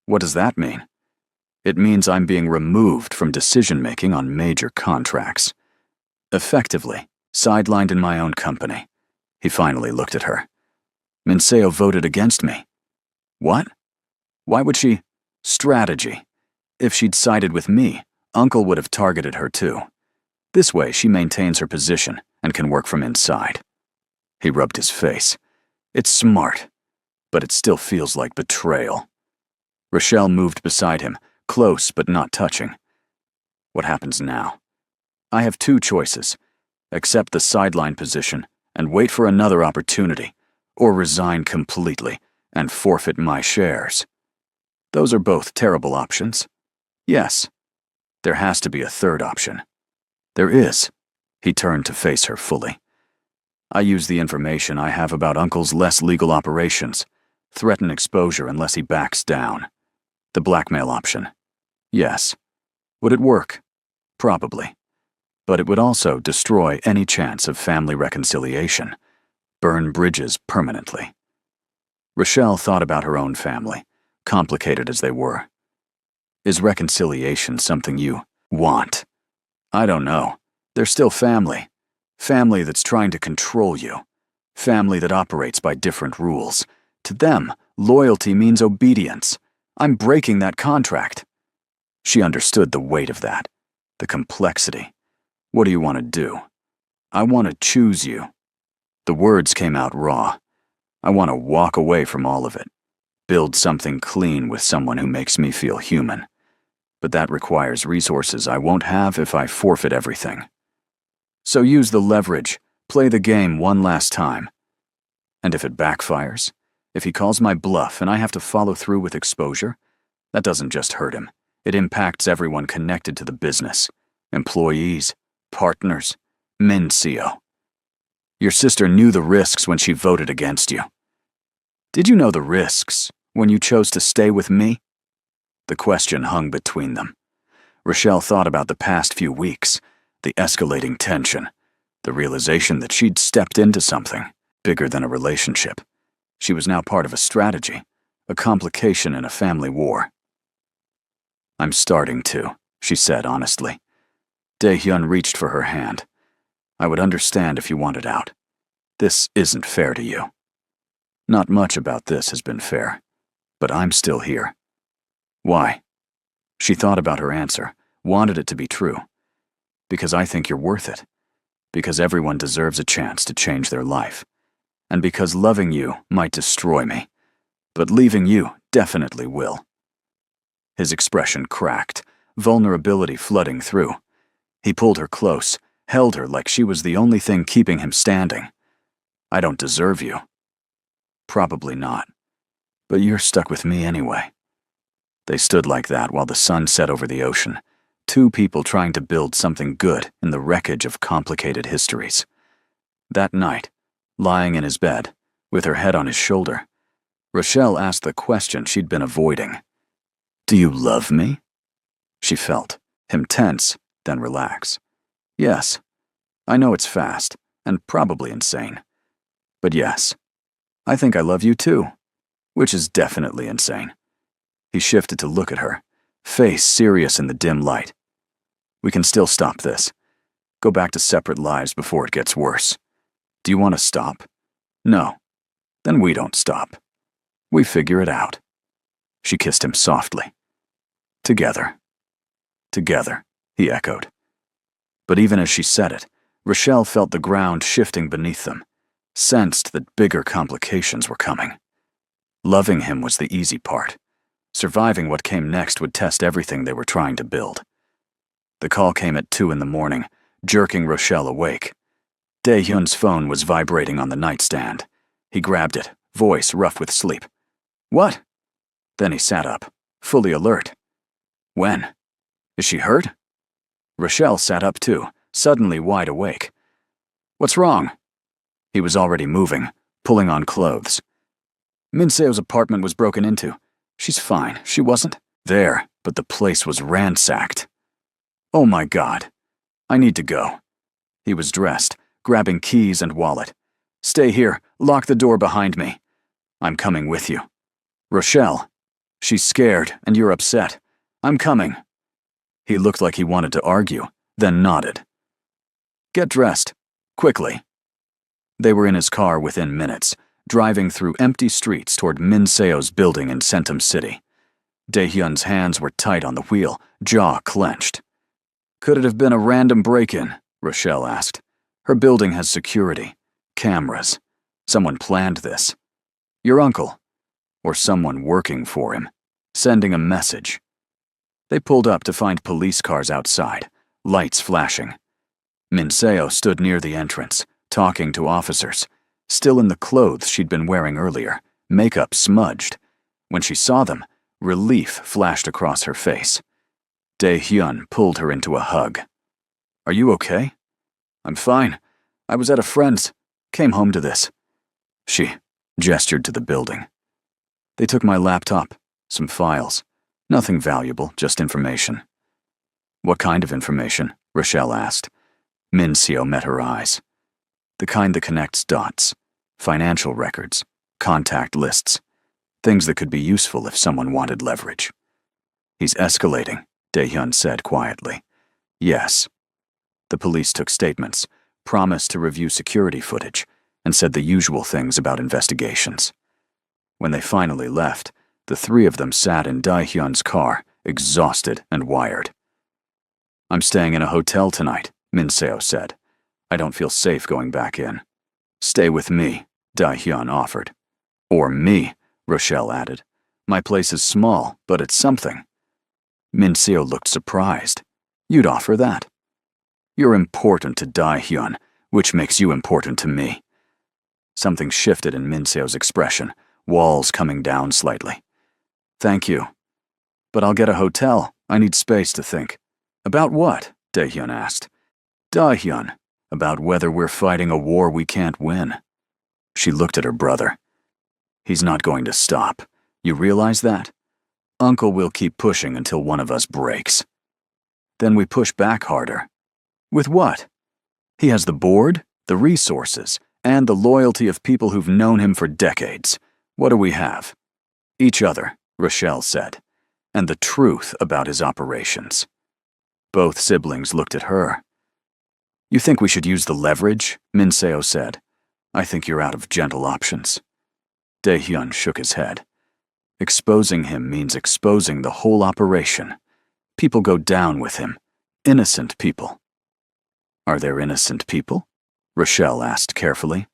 "What does that mean?" "It means I'm being removed from decision-making on major contracts. Effectively, sidelined in my own company." He finally looked at her. "Min-seo voted against me." "What? Why would she?" "Strategy. If she'd sided with me, Uncle would have targeted her too. This way she maintains her position and can work from inside." He rubbed his face. "It's smart, but it still feels like betrayal." Rochelle moved beside him, close but not touching. "What happens now?" "I have 2 choices. Accept the sideline position and wait for another opportunity, or resign completely and forfeit my shares. Those are both terrible options." "Yes. There has to be a third option." "There is." He turned to face her fully. "I use the information I have about Uncle's less legal operations, threaten exposure unless he backs down. The blackmail option. Yes. Would it work? Probably. But it would also destroy any chance of family reconciliation, burn bridges permanently." Rochelle thought about her own family, complicated as they were. "Is reconciliation something you want?" "I don't know. They're still family. Family that's trying to control you. Family that operates by different rules. To them, loyalty means obedience. I'm breaking that contract." She understood the weight of that, the complexity. "What do you want to do?" "I want to choose you." The words came out raw. "I want to walk away from all of it. Build something clean with someone who makes me feel human. But that requires resources I won't have if I forfeit everything. So use the leverage, play the game one last time. And if it backfires, if he calls my bluff and I have to follow through with exposure, that doesn't just hurt him. It impacts everyone connected to the business. Employees, partners, Min-seo. Your sister knew the risks when she voted against you. Did you know the risks when you chose to stay with me?" The question hung between them. Rochelle thought about the past few weeks, the escalating tension, the realization that she'd stepped into something bigger than a relationship. She was now part of a strategy, a complication in a family war. "I'm starting to," she said honestly. Dae-hyun reached for her hand. "I would understand if you wanted out. This isn't fair to you." "Not much about this has been fair, but I'm still here." "Why?" She thought about her answer, wanted it to be true. "Because I think you're worth it. Because everyone deserves a chance to change their life. And because loving you might destroy me, but leaving you definitely will." His expression cracked, vulnerability flooding through. He pulled her close, held her like she was the only thing keeping him standing. "I don't deserve you." "Probably not. But you're stuck with me anyway." They stood like that while the sun set over the ocean, 2 people trying to build something good in the wreckage of complicated histories. That night, lying in his bed, with her head on his shoulder, Rochelle asked the question she'd been avoiding. "Do you love me?" She felt him tense, then relax. "Yes. I know it's fast, and probably insane. But yes, I think I love you too," which is definitely insane. He shifted to look at her, face serious in the dim light. "We can still stop this. Go back to separate lives before it gets worse. Do you want to stop? No. Then we don't stop. We figure it out." She kissed him softly. "Together. Together," he echoed. But even as she said it, Rochelle felt the ground shifting beneath them, sensed that bigger complications were coming. Loving him was the easy part. Surviving what came next would test everything they were trying to build. The call came at 2 in the morning, jerking Rochelle awake. Dae-hyun's phone was vibrating on the nightstand. He grabbed it, voice rough with sleep. "What?" Then he sat up, fully alert. "When? Is she hurt?" Rochelle sat up too, suddenly wide awake. "What's wrong?" He was already moving, pulling on clothes. "Min-seo's apartment was broken into. She's fine. She wasn't there, but the place was ransacked. Oh my God. I need to go." He was dressed, grabbing keys and wallet. "Stay here. Lock the door behind me. I'm coming with you." "Rochelle. She's scared, and you're upset. I'm coming." He looked like he wanted to argue, then nodded. "Get dressed. Quickly." They were in his car within minutes, driving through empty streets toward Min-seo's building in Centum City. Dae-hyun's hands were tight on the wheel, jaw clenched. "Could it have been a random break-in?" Rochelle asked. "Her building has security, cameras. Someone planned this. Your uncle, or someone working for him, sending a message." They pulled up to find police cars outside, lights flashing. Min-seo stood near the entrance, talking to officers, still in the clothes she'd been wearing earlier, makeup smudged. When she saw them, relief flashed across her face. Dae-hyun pulled her into a hug. "Are you okay?" "I'm fine. I was at a friend's. Came home to this." She gestured to the building. "They took my laptop, some files. Nothing valuable, just information." "What kind of information?" Rochelle asked. Min-seo met her eyes. "The kind that connects dots. Financial records, contact lists. Things that could be useful if someone wanted leverage." "He's escalating," Dae-hyun said quietly. "Yes." The police took statements, promised to review security footage, and said the usual things about investigations. When they finally left, the three of them sat in Dae-hyun's car, exhausted and wired. "I'm staying in a hotel tonight," Min-seo said. "I don't feel safe going back in." "Stay with me," Dae-hyun offered. "Or me," Rochelle added. "My place is small, but it's something." Min-seo looked surprised. "You'd offer that?" "You're important to Dae-hyun, which makes you important to me." Something shifted in Min-seo's expression, walls coming down slightly. "Thank you. But I'll get a hotel. I need space to think." "About what?" Dae-hyun asked. "Dae-hyun, about whether we're fighting a war we can't win." She looked at her brother. "He's not going to stop. You realize that? Uncle will keep pushing until one of us breaks. Then we push back harder." "With what?" "He has the board, the resources, and the loyalty of people who've known him for decades. What do we have?" "Each other," Rochelle said, "and the truth about his operations." Both siblings looked at her. "You think we should use the leverage?" Min-seo said. "I think you're out of gentle options." Dae-hyun shook his head. "Exposing him means exposing the whole operation. People go down with him. Innocent people." "Are there innocent people?" Rochelle asked carefully.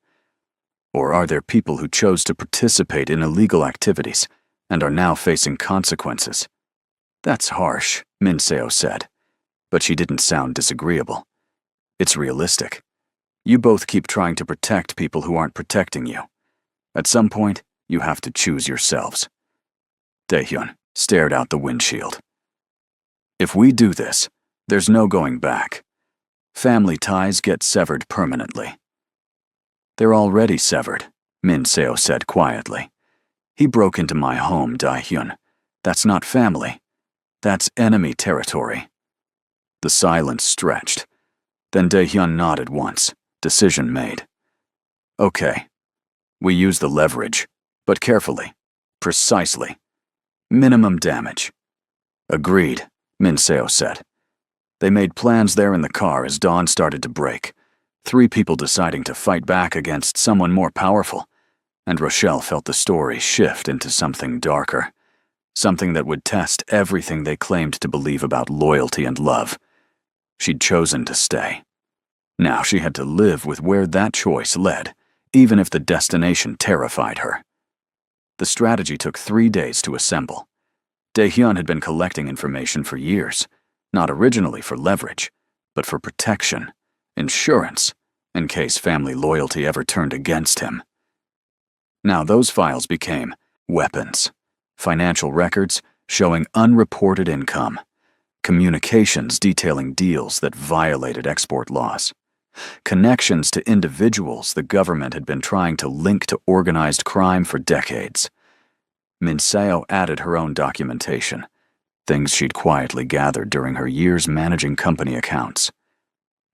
"Or are there people who chose to participate in illegal activities and are now facing consequences?" "That's harsh," Min-seo said, but she didn't sound disagreeable. "It's realistic. You both keep trying to protect people who aren't protecting you. At some point, you have to choose yourselves." Dae-hyun stared out the windshield. "If we do this, there's no going back. Family ties get severed permanently." They're already severed, Min Seo said quietly. He broke into my home, Dae-hyun. That's not family. That's enemy territory. The silence stretched. Then Dae-hyun nodded once. Decision made. Okay. We use the leverage, but carefully. Precisely. Minimum damage. Agreed, Min Seo said. They made plans there in the car as dawn started to break. 3 people deciding to fight back against someone more powerful. And Rochelle felt the story shift into something darker. Something that would test everything they claimed to believe about loyalty and love. She'd chosen to stay. Now she had to live with where that choice led, even if the destination terrified her. The strategy took 3 days to assemble. Dae-hyun had been collecting information for years, not originally for leverage, but for protection, insurance, in case family loyalty ever turned against him. Now those files became weapons, financial records showing unreported income, communications detailing deals that violated export laws, connections to individuals the government had been trying to link to organized crime for decades. Min Seo added her own documentation, things she'd quietly gathered during her years managing company accounts.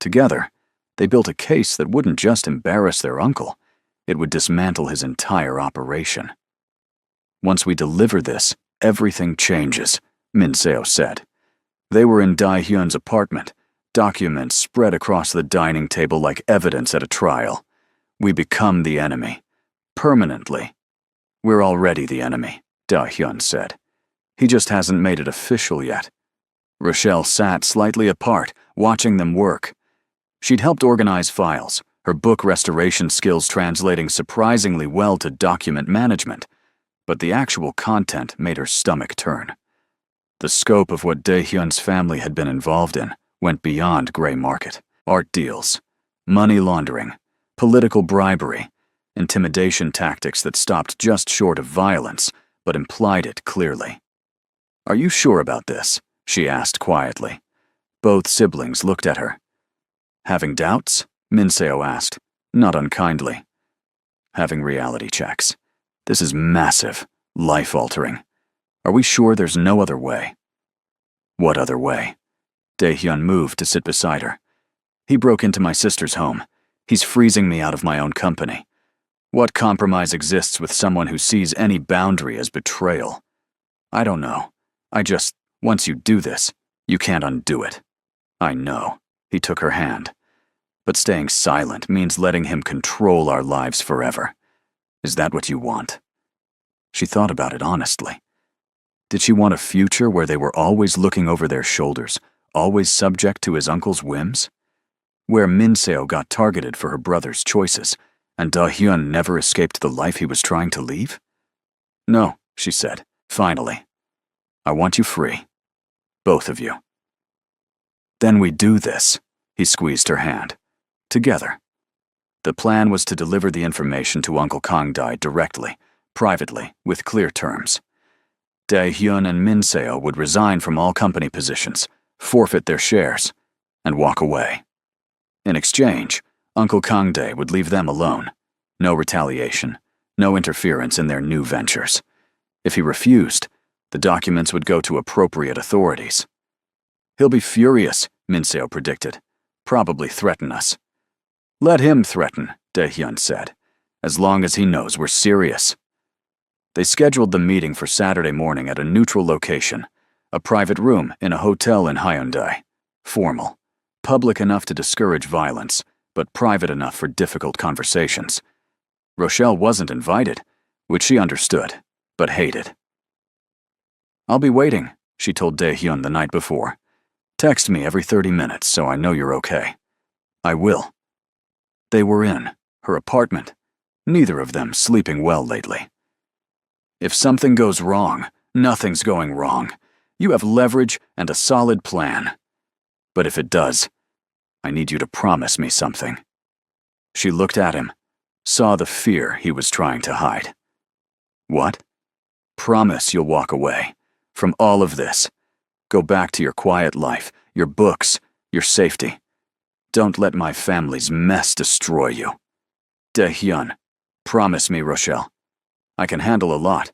Together, they built a case that wouldn't just embarrass their uncle, it would dismantle his entire operation. Once we deliver this, everything changes, Min Seo said. They were in Dae-hyun's apartment, documents spread across the dining table like evidence at a trial. We become the enemy. Permanently. We're already the enemy, Dae-hyun said. He just hasn't made it official yet. Rochelle sat slightly apart, watching them work. She'd helped organize files, her book restoration skills translating surprisingly well to document management, but the actual content made her stomach turn. The scope of what Dae-hyun's family had been involved in went beyond gray market, art deals, money laundering, political bribery, intimidation tactics that stopped just short of violence, but implied it clearly. "Are you sure about this?" she asked quietly. Both siblings looked at her. "Having doubts?" Min Seo asked, not unkindly. "Having reality checks. This is massive, life-altering. Are we sure there's no other way?" "What other way?" Dae-hyun moved to sit beside her. "He broke into my sister's home. He's freezing me out of my own company. What compromise exists with someone who sees any boundary as betrayal? I don't know. Once you do this, you can't undo it." "I know." He took her hand. "But staying silent means letting him control our lives forever. Is that what you want?" She thought about it honestly. Did she want a future where they were always looking over their shoulders, always subject to his uncle's whims? Where Min Seo got targeted for her brother's choices, and Dae-hyun never escaped the life he was trying to leave? "No," she said, finally. "I want you free. Both of you." "Then we do this." He squeezed her hand. "Together." The plan was to deliver the information to Uncle Kang-dae directly, privately, with clear terms. Dae-hyun and Min Seo would resign from all company positions, forfeit their shares, and walk away. In exchange, Uncle Kang-dae would leave them alone. No retaliation, no interference in their new ventures. If he refused, the documents would go to appropriate authorities. "He'll be furious," Min Seo predicted. "Probably threaten us." "Let him threaten," Dae-hyun said, "as long as he knows we're serious." They scheduled the meeting for Saturday morning at a neutral location, a private room in a hotel in Hyundai. Formal, public enough to discourage violence, but private enough for difficult conversations. Rochelle wasn't invited, which she understood, but hated. "I'll be waiting," she told Dae-hyun the night before. "Text me every 30 minutes so I know you're okay." "I will." They were in her apartment, neither of them sleeping well lately. "If something goes wrong, nothing's going wrong. You have leverage and a solid plan. But if it does, I need you to promise me something." She looked at him, saw the fear he was trying to hide. "What?" "Promise you'll walk away. From all of this. Go back to your quiet life, your books, your safety. Don't let my family's mess destroy you." Dae-hyun, promise me, Rochelle. I can handle a lot,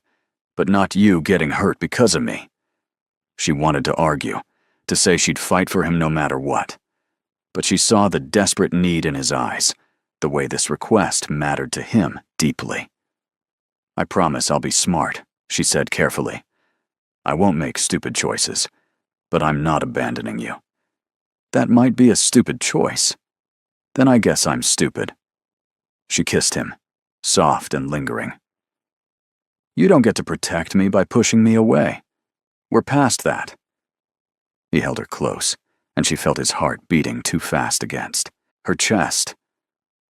but not you getting hurt because of me. She wanted to argue, to say she'd fight for him no matter what. But she saw the desperate need in his eyes, the way this request mattered to him deeply. I promise I'll be smart, she said carefully. I won't make stupid choices, but I'm not abandoning you. That might be a stupid choice. Then I guess I'm stupid. She kissed him, soft and lingering. You don't get to protect me by pushing me away. We're past that. He held her close, and she felt his heart beating too fast against her chest.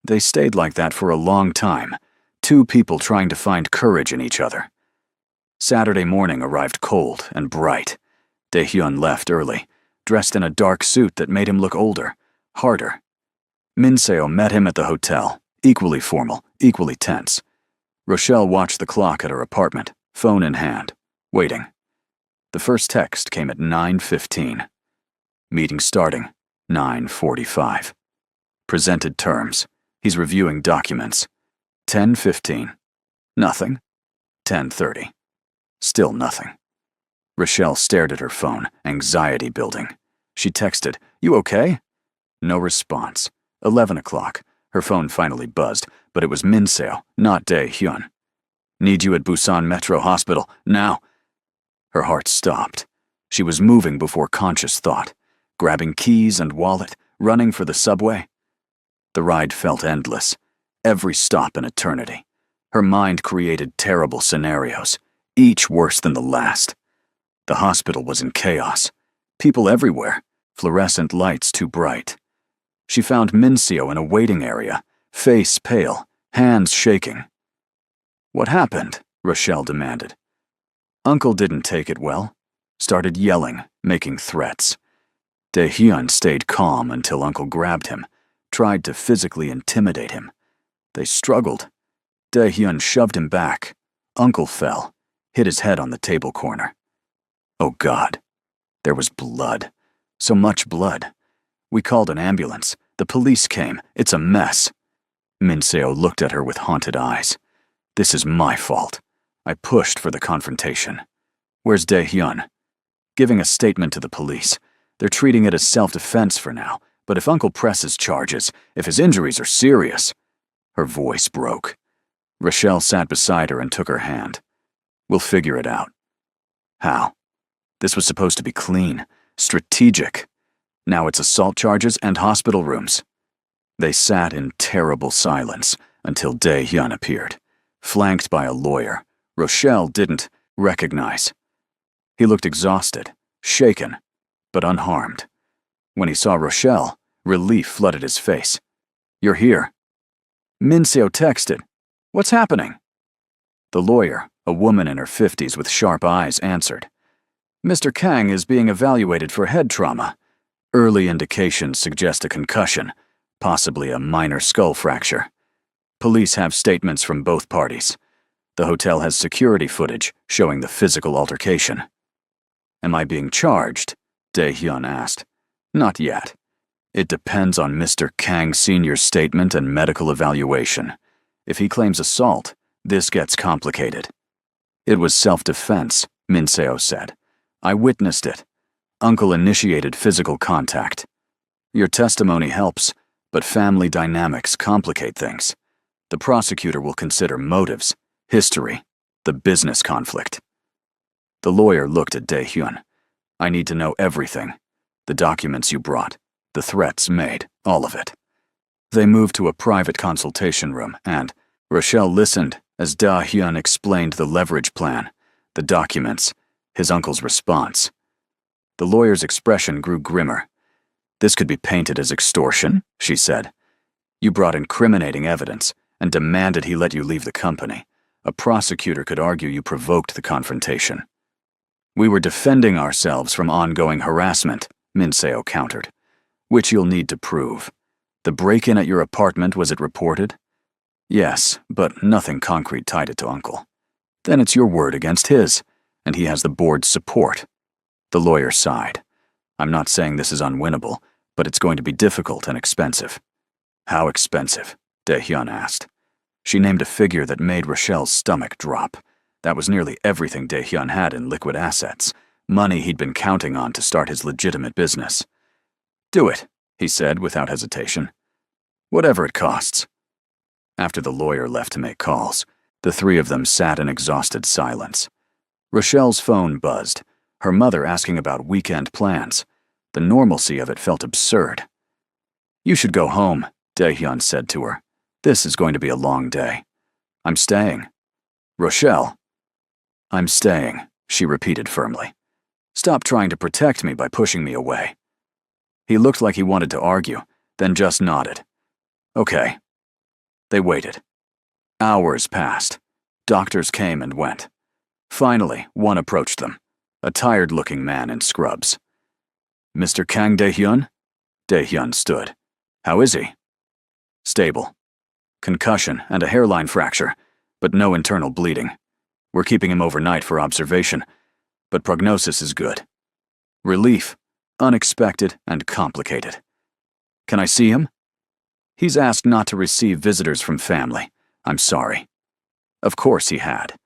They stayed like that for a long time, two people trying to find courage in each other. Saturday morning arrived cold and bright. Dae-hyun left early, dressed in a dark suit that made him look older, harder. Min-seo met him at the hotel, equally formal, equally tense. Rochelle watched the clock at her apartment, phone in hand, waiting. The first text came at 9:15. Meeting starting, 9:45. Presented terms. He's reviewing documents. 10:15. Nothing. 10:30. Still nothing. Rochelle stared at her phone, anxiety building. She texted, "You okay?" No response. 11 o'clock. Her phone finally buzzed, but it was Min-seo, not Dae-hyun. Need you at Busan Metro Hospital, now. Her heart stopped. She was moving before conscious thought, grabbing keys and wallet, running for the subway. The ride felt endless, every stop an eternity. Her mind created terrible scenarios, each worse than the last. The hospital was in chaos, people everywhere, fluorescent lights too bright. She found Min-seo in a waiting area, face pale, hands shaking. What happened? Rochelle demanded. Uncle didn't take it well, started yelling, making threats. Dae-hyun stayed calm until Uncle grabbed him, tried to physically intimidate him. They struggled. Dae-hyun shoved him back. Uncle fell, hit his head on the table corner. Oh God, there was blood. So much blood. We called an ambulance. The police came. It's a mess. Min-seo looked at her with haunted eyes. This is my fault. I pushed for the confrontation. Where's Dae-hyun? Giving a statement to the police. They're treating it as self-defense for now, but if Uncle presses charges, if his injuries are serious... Her voice broke. Rochelle sat beside her and took her hand. We'll figure it out. How? This was supposed to be clean, strategic. Now it's assault charges and hospital rooms. They sat in terrible silence until Dae-hyun appeared, flanked by a lawyer. Rochelle didn't recognize. He looked exhausted, shaken, but unharmed. When he saw Rochelle, relief flooded his face. You're here. Min-seo texted. What's happening? The lawyer, a woman in her 50s with sharp eyes, answered. Mr. Kang is being evaluated for head trauma. Early indications suggest a concussion, possibly a minor skull fracture. Police have statements from both parties. The hotel has security footage showing the physical altercation. Am I being charged? Dae-hyun asked. Not yet. It depends on Mr. Kang Sr.'s statement and medical evaluation. If he claims assault, this gets complicated. It was self-defense, Min-seo said. I witnessed it. Uncle initiated physical contact. Your testimony helps, but family dynamics complicate things. The prosecutor will consider motives, history, the business conflict. The lawyer looked at Dae-hyun. I need to know everything. The documents you brought, the threats made, all of it. They moved to a private consultation room and Rochelle listened as Dae-hyun explained the leverage plan, the documents, his uncle's response. The lawyer's expression grew grimmer. This could be painted as extortion, she said. You brought incriminating evidence and demanded he let you leave the company. A prosecutor could argue you provoked the confrontation. We were defending ourselves from ongoing harassment, Min-seo countered, which you'll need to prove. The break-in at your apartment, was it reported? Yes, but nothing concrete tied it to Uncle. Then it's your word against his, and he has the board's support. The lawyer sighed. I'm not saying this is unwinnable, but it's going to be difficult and expensive. How expensive? Dae-hyun asked. She named a figure that made Rochelle's stomach drop. That was nearly everything Dae-hyun had in liquid assets, money he'd been counting on to start his legitimate business. "Do it," he said without hesitation. "Whatever it costs." After the lawyer left to make calls, the three of them sat in exhausted silence. Rochelle's phone buzzed, her mother asking about weekend plans. The normalcy of it felt absurd. "You should go home," Dae-hyun said to her. "This is going to be a long day." "I'm staying." "Rochelle." "I'm staying," she repeated firmly. "Stop trying to protect me by pushing me away." He looked like he wanted to argue, then just nodded. "Okay." They waited. Hours passed. Doctors came and went. Finally, one approached them, a tired-looking man in scrubs. "Mr. Kang Dae-hyun?" Dae-hyun stood. "How is he?" "Stable. Concussion and a hairline fracture, but no internal bleeding. We're keeping him overnight for observation, but prognosis is good. Relief, unexpected and complicated. Can I see him?" "He's asked not to receive visitors from family. I'm sorry." Of course he had.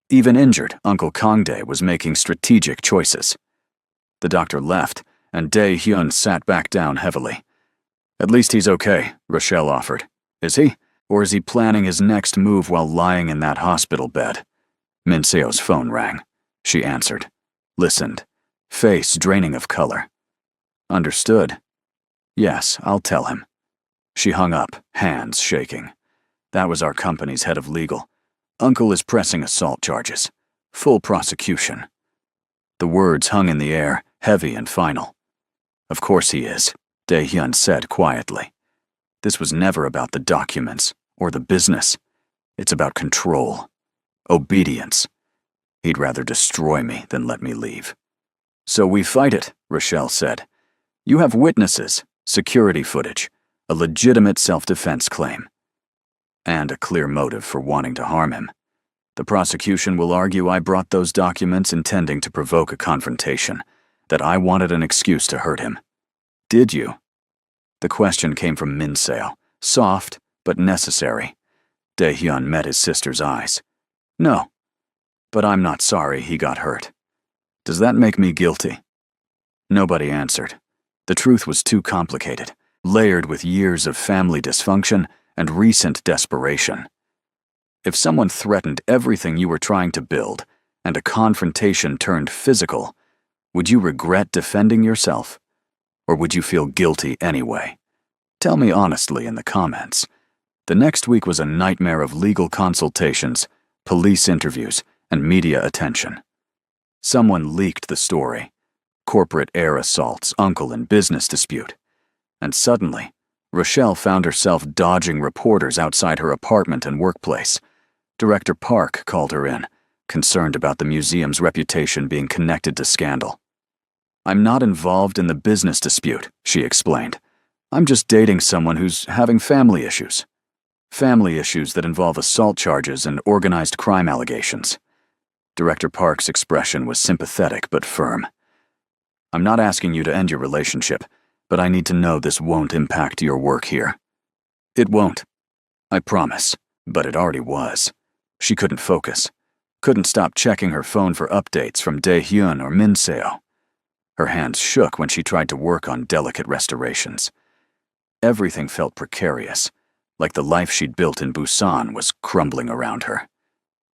Even injured, Uncle Kangdae was making strategic choices. The doctor left, and Dae-hyun sat back down heavily. "At least he's okay," Rochelle offered. "Is he? Or is he planning his next move while lying in that hospital bed?" Min Seo's phone rang. She answered. Listened. Face draining of color. "Understood. Yes, I'll tell him." She hung up, hands shaking. "That was our company's head of legal. Uncle is pressing assault charges. Full prosecution." The words hung in the air, heavy and final. "Of course he is," Dae-hyun said quietly. "This was never about the documents or the business. It's about control. Obedience. He'd rather destroy me than let me leave." "So we fight it," Rochelle said. "You have witnesses, security footage, a legitimate self-defense claim, and a clear motive for wanting to harm him. The prosecution will argue I brought those documents intending to provoke a confrontation, that I wanted an excuse to hurt him. Did you?" The question came from Min Seo, soft but necessary. Dae-hyun met his sister's eyes. "No. But I'm not sorry he got hurt. Does that make me guilty?" Nobody answered. The truth was too complicated, layered with years of family dysfunction and recent desperation. If someone threatened everything you were trying to build, and a confrontation turned physical, would you regret defending yourself? Or would you feel guilty anyway? Tell me honestly in the comments. The next week was a nightmare of legal consultations, police interviews, and media attention. Someone leaked the story. Corporate air assaults, uncle and business dispute. And suddenly, Rochelle found herself dodging reporters outside her apartment and workplace. Director Park called her in, concerned about the museum's reputation being connected to scandal. "I'm not involved in the business dispute," she explained. "I'm just dating someone who's having family issues. Family issues that involve assault charges and organized crime allegations." Director Park's expression was sympathetic but firm. "I'm not asking you to end your relationship, but I need to know this won't impact your work here." "It won't. I promise." But it already was. She couldn't focus. Couldn't stop checking her phone for updates from Dae-hyun or Min Seo. Her hands shook when she tried to work on delicate restorations. Everything felt precarious, like the life she'd built in Busan was crumbling around her.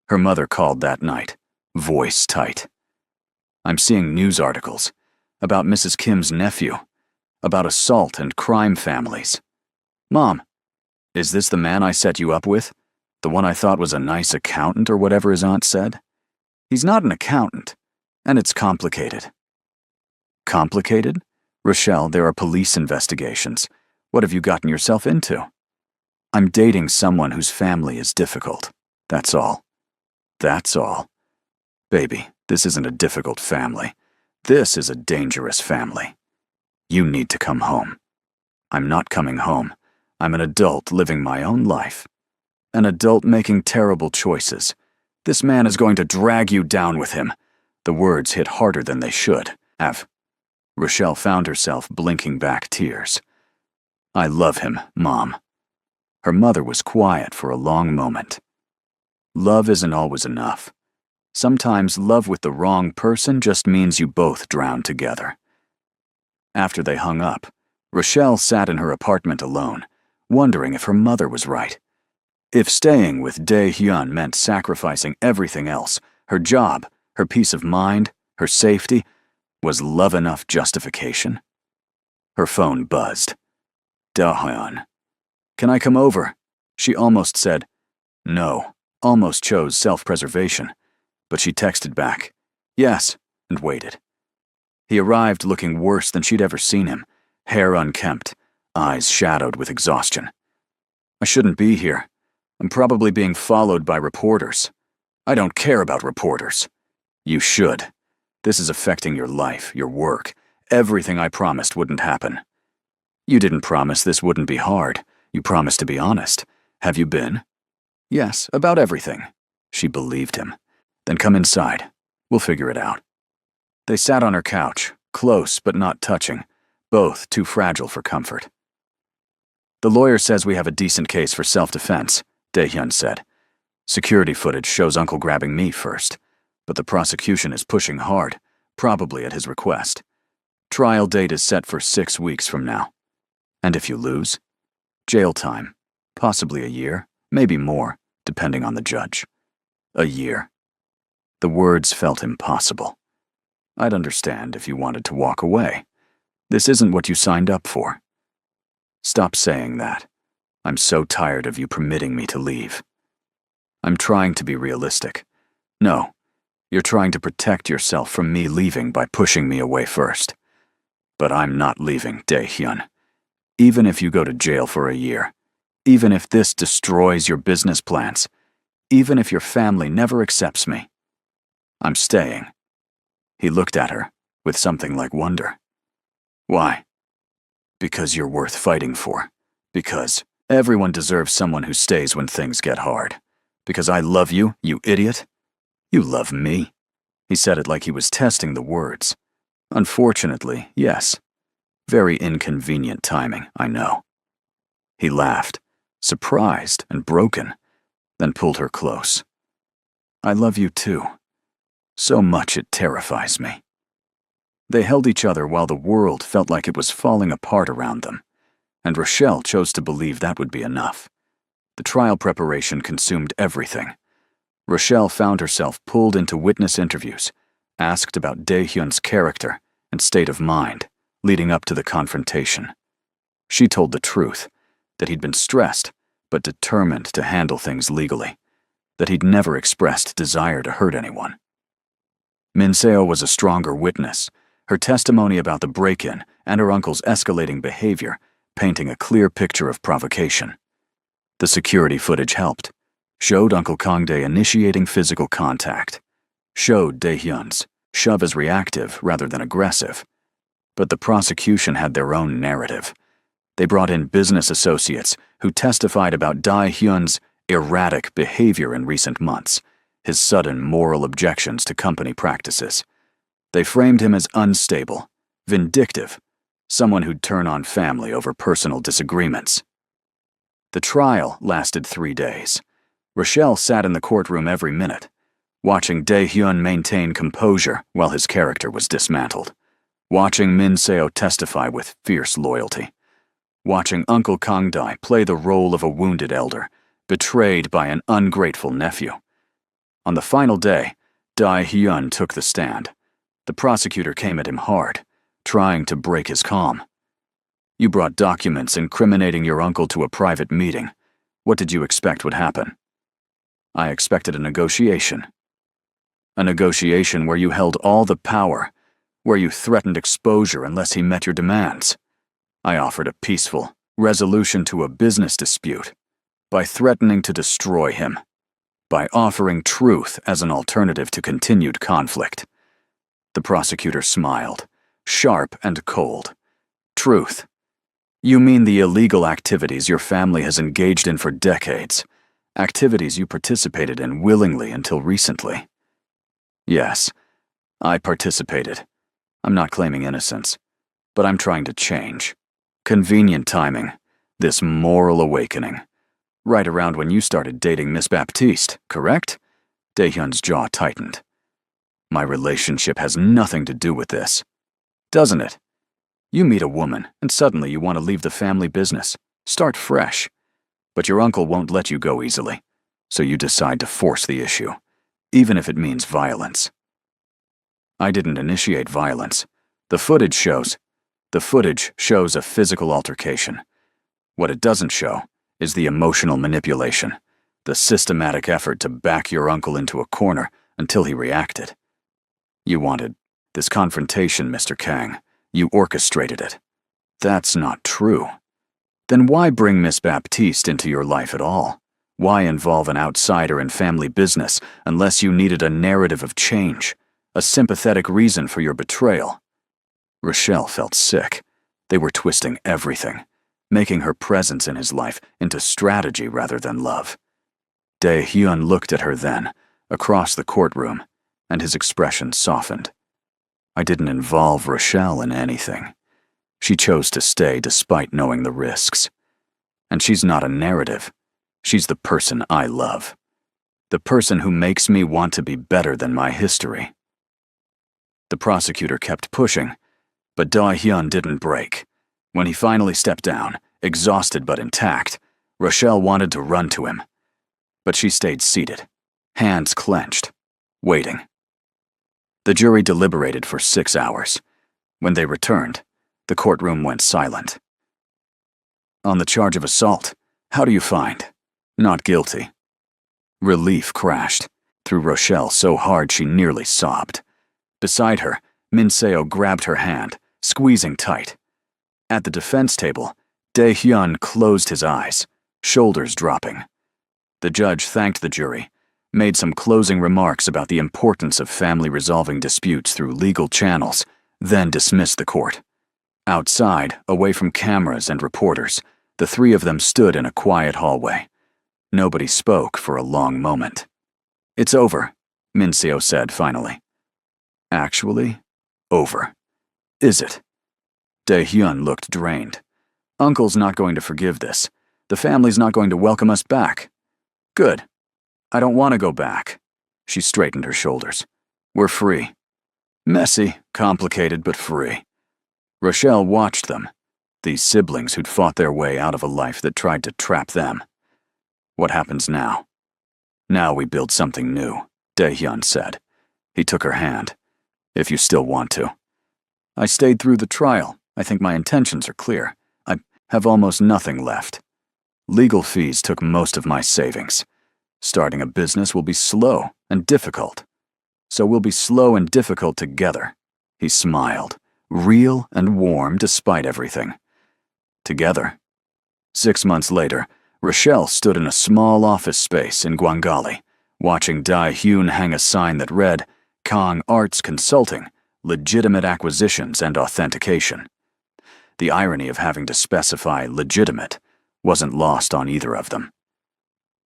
Her mother called that night, voice tight. "I'm seeing news articles about Mrs. Kim's nephew, about assault and crime families. Mom, is this the man I set you up with? The one I thought was a nice accountant or whatever his aunt said? He's not an accountant, and it's complicated." "Complicated? Rochelle, there are police investigations. What have you gotten yourself into?" "I'm dating someone whose family is difficult. That's all." "That's all." "Baby, this isn't a difficult family. This is a dangerous family. You need to come home." "I'm not coming home. I'm an adult living my own life. An adult making terrible choices. This man is going to drag you down with him." The words hit harder than they should have. Rochelle found herself blinking back tears. "I love him, Mom." Her mother was quiet for a long moment. Love isn't always enough. Sometimes love with the wrong person just means you both drown together. After they hung up, Rochelle sat in her apartment alone, wondering if her mother was right. If staying with Dae-hyun meant sacrificing everything else, her job, her peace of mind, her safety, was love enough justification? Her phone buzzed. Dae-hyun. Can I come over? She almost said no, almost chose self-preservation, but she texted back, yes, and waited. He arrived looking worse than she'd ever seen him, hair unkempt, eyes shadowed with exhaustion. I shouldn't be here. I'm probably being followed by reporters. I don't care about reporters. You should. This is affecting your life, your work. Everything I promised wouldn't happen. You didn't promise this wouldn't be hard. You promised to be honest. Have you been? Yes, about everything. She believed him. Then come inside. We'll figure it out. They sat on her couch, close but not touching, both too fragile for comfort. The lawyer says we have a decent case for self-defense, Dae-hyun said. Security footage shows Uncle grabbing me first, but the prosecution is pushing hard, probably at his request. Trial date is set for 6 weeks from now. And if you lose? Jail time. Possibly a year, maybe more, depending on the judge. A year. The words felt impossible. I'd understand if you wanted to walk away. This isn't what you signed up for. Stop saying that. I'm so tired of you permitting me to leave. I'm trying to be realistic. No, you're trying to protect yourself from me leaving by pushing me away first. But I'm not leaving, Dae-hyun. Even if you go to jail for a year, even if this destroys your business plans, even if your family never accepts me, I'm staying. He looked at her with something like wonder. Why? Because you're worth fighting for. Because everyone deserves someone who stays when things get hard. Because I love you, you idiot. You love me. He said it like he was testing the words. Unfortunately, yes. Very inconvenient timing, I know. He laughed, surprised and broken, then pulled her close. I love you too. So much it terrifies me. They held each other while the world felt like it was falling apart around them, and Rochelle chose to believe that would be enough. The trial preparation consumed everything. Rochelle found herself pulled into witness interviews, asked about Dae-hyun's character and state of mind leading up to the confrontation. She told the truth, that he'd been stressed but determined to handle things legally, that he'd never expressed desire to hurt anyone. Min Seo was a stronger witness, her testimony about the break-in and her uncle's escalating behavior painting a clear picture of provocation. The security footage helped, showed Uncle Kangdae initiating physical contact, showed Dae-hyun's shove as reactive rather than aggressive. But the prosecution had their own narrative. They brought in business associates who testified about Dae-hyun's erratic behavior in recent months, his sudden moral objections to company practices. They framed him as unstable, vindictive, someone who'd turn on family over personal disagreements. The trial lasted 3 days. Rochelle sat in the courtroom every minute, watching Dae-hyun maintain composure while his character was dismantled, watching Min Seo testify with fierce loyalty, watching Uncle Kangdae play the role of a wounded elder, betrayed by an ungrateful nephew. On the final day, Dae-hyun took the stand. The prosecutor came at him hard, trying to break his calm. You brought documents incriminating your uncle to a private meeting. What did you expect would happen? I expected a negotiation. A negotiation where you held all the power, where you threatened exposure unless he met your demands. I offered a peaceful resolution to a business dispute by threatening to destroy him, by offering truth as an alternative to continued conflict. The prosecutor smiled, sharp and cold. Truth. You mean the illegal activities your family has engaged in for decades, activities you participated in willingly until recently. Yes, I participated. I'm not claiming innocence, but I'm trying to change. Convenient timing, this moral awakening. Right around when you started dating Miss Baptiste, correct? Daehyun's jaw tightened. My relationship has nothing to do with this. Doesn't it? You meet a woman, and suddenly you want to leave the family business, start fresh. But your uncle won't let you go easily, so you decide to force the issue, even if it means violence. I didn't initiate violence. The footage shows a physical altercation. What it doesn't show is the emotional manipulation, the systematic effort to back your uncle into a corner until he reacted. You wanted this confrontation, Mr. Kang. You orchestrated it. That's not true. Then why bring Miss Baptiste into your life at all? Why involve an outsider in family business unless you needed a narrative of change, a sympathetic reason for your betrayal? Rochelle felt sick. They were twisting everything, making her presence in his life into strategy rather than love. Daehyun looked at her then, across the courtroom, and his expression softened. I didn't involve Rochelle in anything. She chose to stay despite knowing the risks. And she's not a narrative. She's the person I love. The person who makes me want to be better than my history. The prosecutor kept pushing, but Daehyun didn't break. When he finally stepped down, exhausted but intact, Rochelle wanted to run to him. But she stayed seated, hands clenched, waiting. The jury deliberated for 6 hours. When they returned, the courtroom went silent. On the charge of assault, how do you find? Not guilty. Relief crashed through Rochelle so hard she nearly sobbed. Beside her, Min Seo grabbed her hand, squeezing tight. At the defense table, Daehyun closed his eyes, shoulders dropping. The judge thanked the jury, made some closing remarks about the importance of family resolving disputes through legal channels, then dismissed the court. Outside, away from cameras and reporters, the three of them stood in a quiet hallway. Nobody spoke for a long moment. It's over, Min Seo said finally. Actually, over. Is it? Daehyun looked drained. Uncle's not going to forgive this. The family's not going to welcome us back. Good. I don't want to go back. She straightened her shoulders. We're free. Messy, complicated, but free. Rochelle watched them, these siblings who'd fought their way out of a life that tried to trap them. What happens now? Now we build something new, Daehyun said. He took her hand. If you still want to. I stayed through the trial. I think my intentions are clear. I have almost nothing left. Legal fees took most of my savings. Starting a business will be slow and difficult. So we'll be slow and difficult together. He smiled, real and warm despite everything. Together. 6 months later, Rochelle stood in a small office space in Gwangali, watching Daehyun hang a sign that read, Kang Arts Consulting, Legitimate Acquisitions and Authentication. The irony of having to specify legitimate wasn't lost on either of them.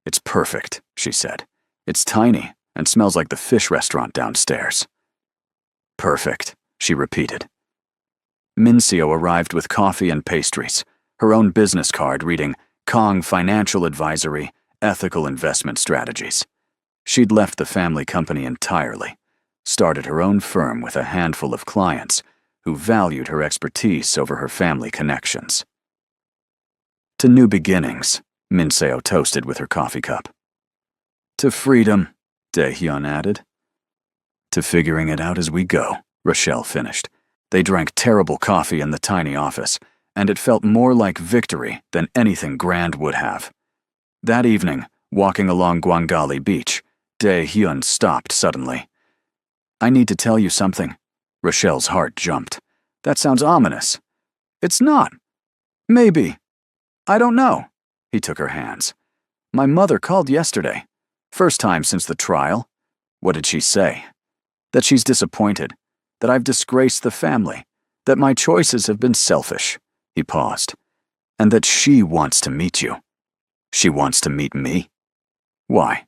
It's perfect, she said. It's tiny and smells like the fish restaurant downstairs. Perfect, she repeated. Min Seo arrived with coffee and pastries, her own business card reading Kang Financial Advisory, Ethical Investment Strategies. She'd left the family company entirely, started her own firm with a handful of clients who valued her expertise over her family connections. To new beginnings, Min Seo toasted with her coffee cup. To freedom, Daehyun added. To figuring it out as we go, Rochelle finished. They drank terrible coffee in the tiny office, and it felt more like victory than anything grand would have. That evening, walking along Gwangali Beach, Daehyun stopped suddenly. I need to tell you something. Rochelle's heart jumped. That sounds ominous. It's not. Maybe. I don't know. He took her hands. My mother called yesterday. First time since the trial. What did she say? That she's disappointed. That I've disgraced the family. That my choices have been selfish. He paused. And that she wants to meet you. She wants to meet me. Why?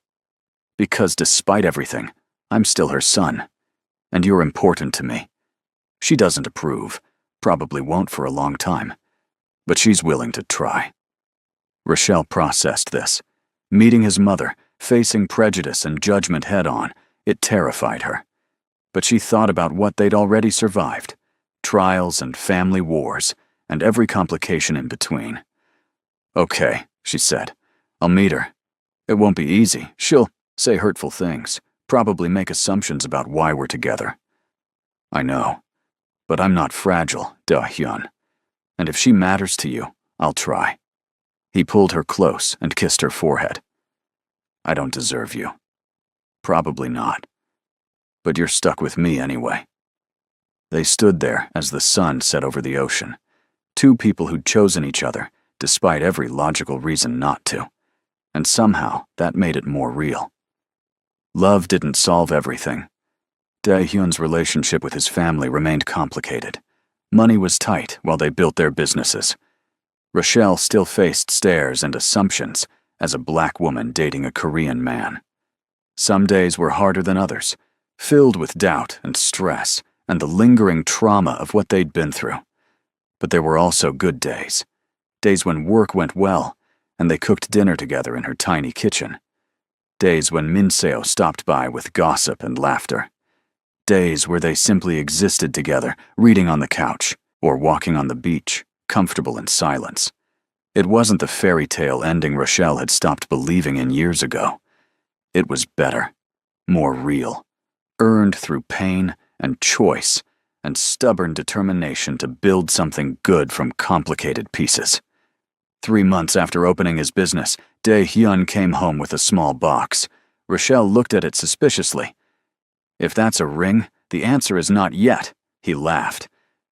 Because despite everything, I'm still her son. And you're important to me. She doesn't approve. Probably won't for a long time. But she's willing to try. Rochelle processed this. Meeting his mother, facing prejudice and judgment head-on, it terrified her. But she thought about what they'd already survived. Trials and family wars, and every complication in between. "Okay," she said. "I'll meet her. It won't be easy. She'll say hurtful things, probably make assumptions about why we're together. I know. But I'm not fragile, Da-hyun. And if she matters to you, I'll try." He pulled her close and kissed her forehead. "I don't deserve you. Probably not. But you're stuck with me anyway." They stood there as the sun set over the ocean. Two people who'd chosen each other, despite every logical reason not to. And somehow, that made it more real. Love didn't solve everything. Dae-hyun's relationship with his family remained complicated. Money was tight while they built their businesses. Rochelle still faced stares and assumptions as a black woman dating a Korean man. Some days were harder than others, filled with doubt and stress and the lingering trauma of what they'd been through. But there were also good days. Days when work went well and they cooked dinner together in her tiny kitchen. Days when Minseo stopped by with gossip and laughter. Days where they simply existed together, reading on the couch or walking on the beach, comfortable in silence. It wasn't the fairy tale ending Rochelle had stopped believing in years ago. It was better, more real, earned through pain and choice and stubborn determination to build something good from complicated pieces. 3 months after opening his business, Dae-hyun came home with a small box. Rochelle looked at it suspiciously. "If that's a ring, the answer is not yet," he laughed.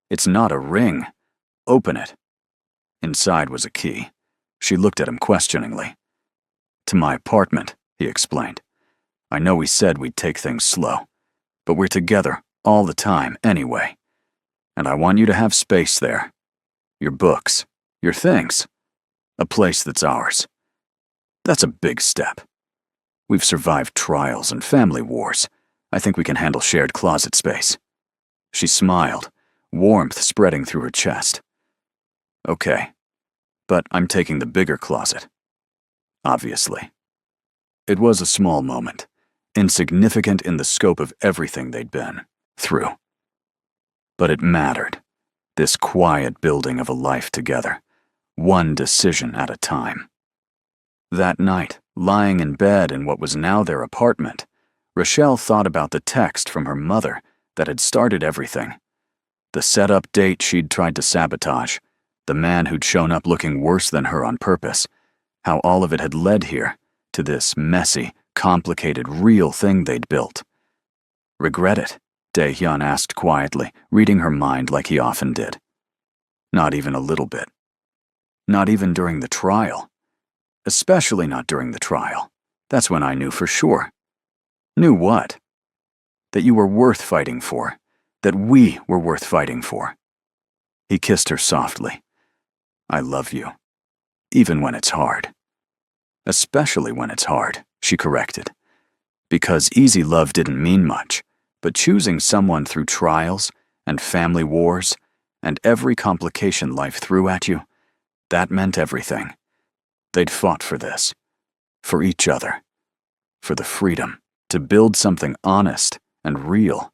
"It's not a ring. Open it." Inside was a key. She looked at him questioningly. "To my apartment," he explained. "I know we said we'd take things slow, but we're together all the time anyway. And I want you to have space there. Your books, your things. A place that's ours. That's a big step. We've survived trials and family wars. I think we can handle shared closet space." She smiled, warmth spreading through her chest. "Okay, but I'm taking the bigger closet. Obviously." It was a small moment, insignificant in the scope of everything they'd been through. But it mattered. This quiet building of a life together, one decision at a time. That night, lying in bed in what was now their apartment, Rochelle thought about the text from her mother that had started everything. The set-up date she'd tried to sabotage, the man who'd shown up looking worse than her on purpose, how all of it had led here, to this messy, complicated, real thing they'd built. "Regret it?" Dae-hyun asked quietly, reading her mind like he often did. "Not even a little bit. Not even during the trial. Especially not during the trial. That's when I knew for sure." "Knew what?" "That you were worth fighting for. That we were worth fighting for." He kissed her softly. "I love you. Even when it's hard." "Especially when it's hard," she corrected. Because easy love didn't mean much, but choosing someone through trials and family wars and every complication life threw at you, that meant everything. They'd fought for this, for each other, for the freedom to build something honest and real,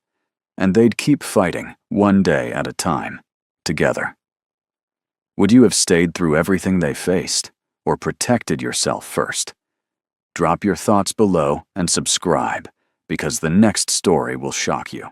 and they'd keep fighting one day at a time, together. Would you have stayed through everything they faced, or protected yourself first? Drop your thoughts below and subscribe, because the next story will shock you.